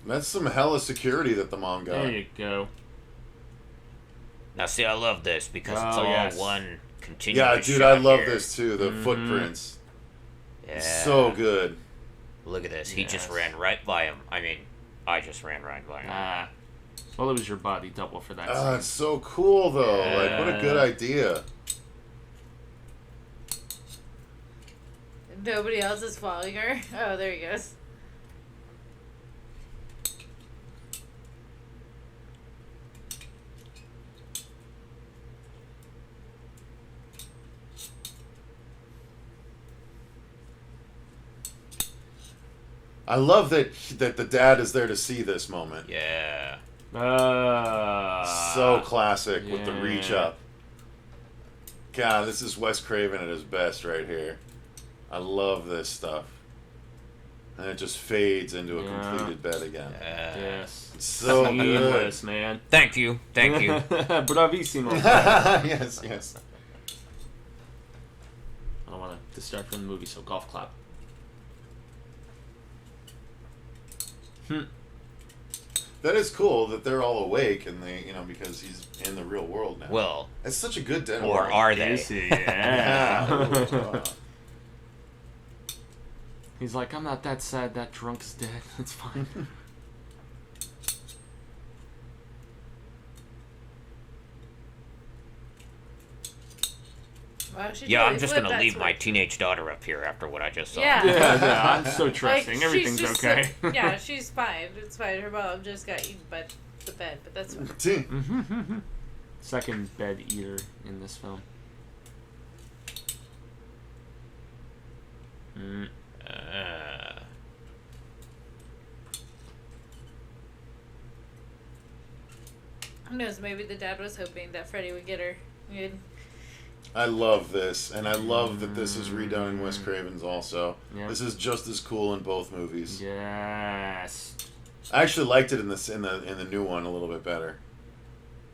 That's some hella security that the mom got. There you go. Now, see, I love this because it's Oh, all yes. one continuous Yeah, dude, shot I love here. this too. The Mhm. footprints, Yeah. so good. Look at this. He just Yes. ran right by him. I mean, I just ran right by him. Well, it was your body double for that Ah, scene. it's so cool though. Like, what a good Yeah. idea. Nobody else is following her. Oh, there he goes. I love that the dad is there to see this moment. Yeah. So classic with the yeah. reach up. God, this is Wes Craven at his best right here. I love this stuff. And it just fades into a Yeah. completed bed again. Yes. It's so good. Seamless, man. Thank you. Thank you. Bravissimo. Yes, yes. I don't want to distract from the movie, so golf clap. That is cool that they're all awake and they, because he's in the real world now. Well, It's such a good den. or are they? Is he? Yeah. Yeah. He's like, I'm not that sad. That drunk's dead. It's fine. Wow, she Yeah, totally I'm just flipped gonna that leave my switch. teenage daughter up here after what I just saw. Yeah. Yeah, I'm so Like, trusting. she's Everything's just okay. yeah, she's fine. It's fine. Her mom just got eaten by the bed, but that's fine. Second bed eater in this film. Who knows? Maybe the dad was hoping that Freddy would get her. Good. I love this, and I love that this is redone in Wes Craven's also. Yeah. This is just as cool in both movies. Yes. I actually liked it in the new one a little bit better,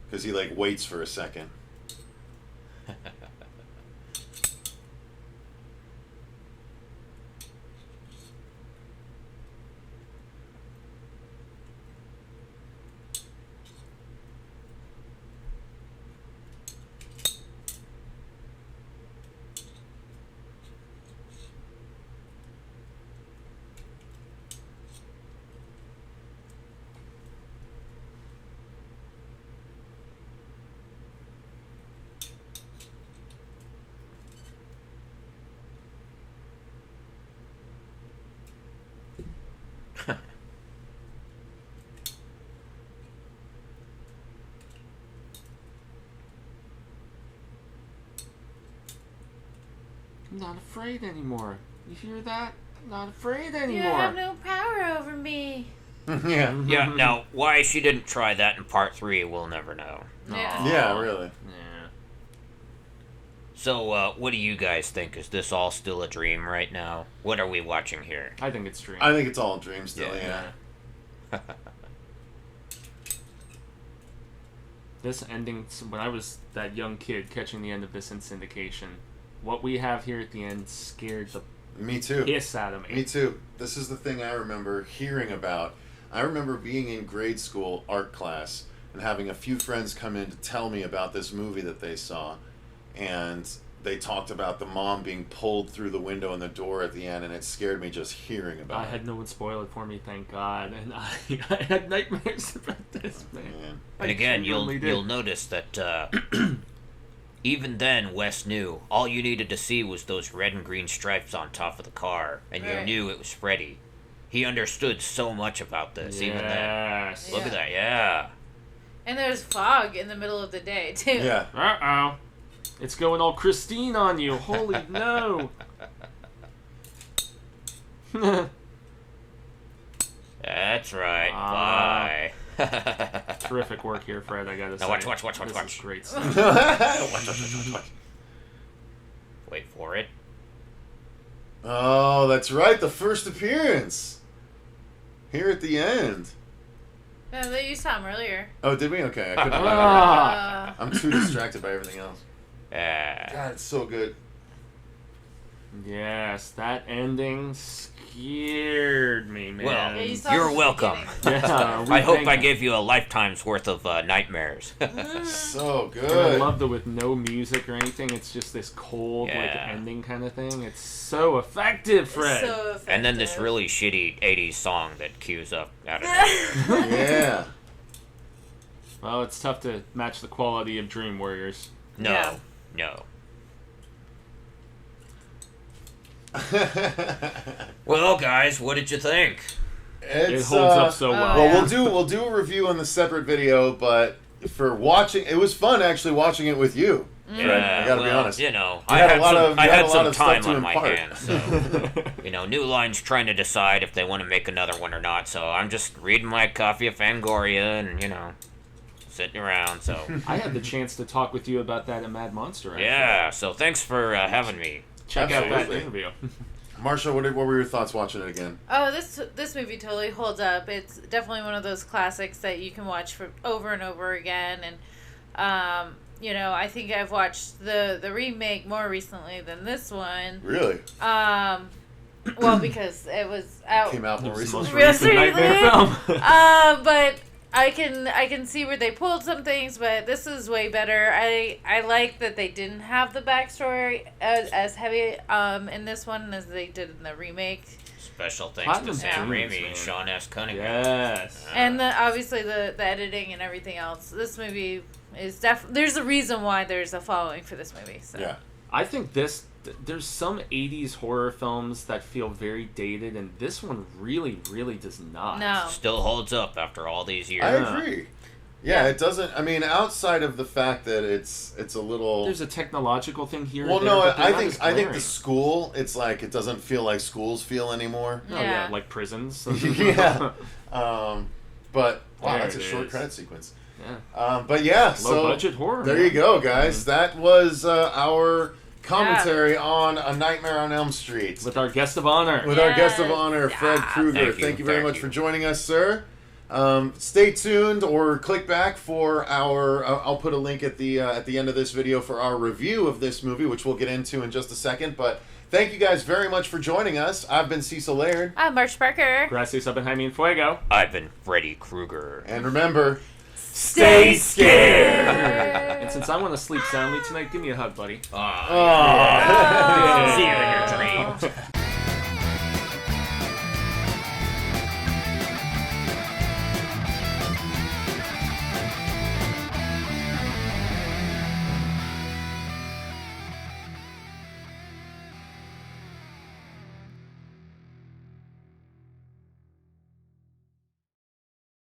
because he like waits for a second. I'm not afraid anymore. You hear that? I'm not afraid You anymore. have no power over me. Yeah. Yeah, now, why she didn't try that in part 3, we'll never know. Yeah. Yeah, really. Yeah. So, what do you guys think? Is this all still a dream right now? What are we watching here? I think it's dream. I think it's all a dream still. Yeah. Yeah. This ending, when I was that young kid catching the end of this in syndication, what we have here at the end scared the Me too. piss out of me. Me too. This is the thing I remember hearing about. I remember being in grade school art class and having a few friends come in to tell me about this movie that they saw. And they talked about the mom being pulled through the window and the door at the end, and it scared me just hearing about I it. had no one spoil it for me, thank God, and I had nightmares about this, man. Man. And I again, genuinely did. you'll notice that even then, Wes knew all you needed to see was those red and green stripes on top of the car, and you knew it was Freddy. He understood so much about this, even then. Look at that, yeah. And there's fog in the middle of the day, too. Yeah. Uh-oh. It's going all Christine on you. Holy no. That's right. Bye. Terrific work here, Fred, I gotta say. Now watch. This is great stuff. Watch. Wait for it. Oh, that's right. The first appearance. Here at the end. No, you saw him earlier. Oh, did we? Okay. I couldn't I'm too distracted by everything else. God, it's so good. Yes, that ending scared me, man. Well, Yeah, you're welcome. Yeah, I hope I gave you a lifetime's worth of nightmares. So And I good. love that with no music or anything, it's just this cold, like, Yeah. ending kind of thing. It's so effective, Fred. So effective. And then this really shitty 80s song that cues up out of nowhere. Yeah. Well, it's tough to match the quality of Dream Warriors. No. Well, guys, what did you think? It's, It holds up so well. Well, yeah. we'll do a review on the separate video, but for watching, it was fun actually watching it with you. Fred. I gotta be honest. You know, You I had a had lot some, of- I you had had a lot some of stuff time to on my impart. hands, so New Line's trying to decide if they want to make another one or not. So I'm just reading my copy of Fangoria and sitting around. So I had the chance to talk with you about that at Mad Monster. Actually. yeah, so thanks for having me. Check out that Absolutely. interview. Marcia, what were your thoughts watching it again? Oh, this movie totally holds up. It's definitely one of those classics that you can watch for over and over again. And I think I've watched the remake more recently than this one. Really? Well, because it was out. Came out more It was the recently. most recent nightmare film. But I can see where they pulled some things, but this is way better. I like that they didn't have the backstory as heavy in this one as they did in the remake. Special thanks Platinum to Sam Dunes, Raimi man. and Sean S. Cunningham. Yes. And obviously the editing and everything else. This movie is there's a reason why there's a following for this movie. So. Yeah. I think there's some 80s horror films that feel very dated, and this one really, really does not. No. Still holds up after all these years. I agree. Yeah, it doesn't. I mean, outside of the fact that it's a little. There's a technological thing here. Well, and there, no, but they're I not think as the glaring. school. It's like it doesn't feel like schools feel anymore. Oh yeah, Yeah. like prisons. Yeah. But wow, There that's a it short is. credit sequence. Yeah. But yeah, Low so budget horror. there man. you go, guys. That was our commentary on A Nightmare on Elm Street With our guest of honor. with our guest of honor, Yeah. Fred Krueger. Thank you, very thank much you. for joining us, sir. Stay tuned or click back for our. I'll put a link at the end of this video for our review of this movie, which we'll get into in just a second. But thank you guys very much for joining us. I've been Cecil Laird, I'm Marcia Parker. Gracias up in Jaime and Fuego. I've been Freddy Krueger. and remember, Stay And since I want to sleep soundly tonight, give me a hug, buddy. See you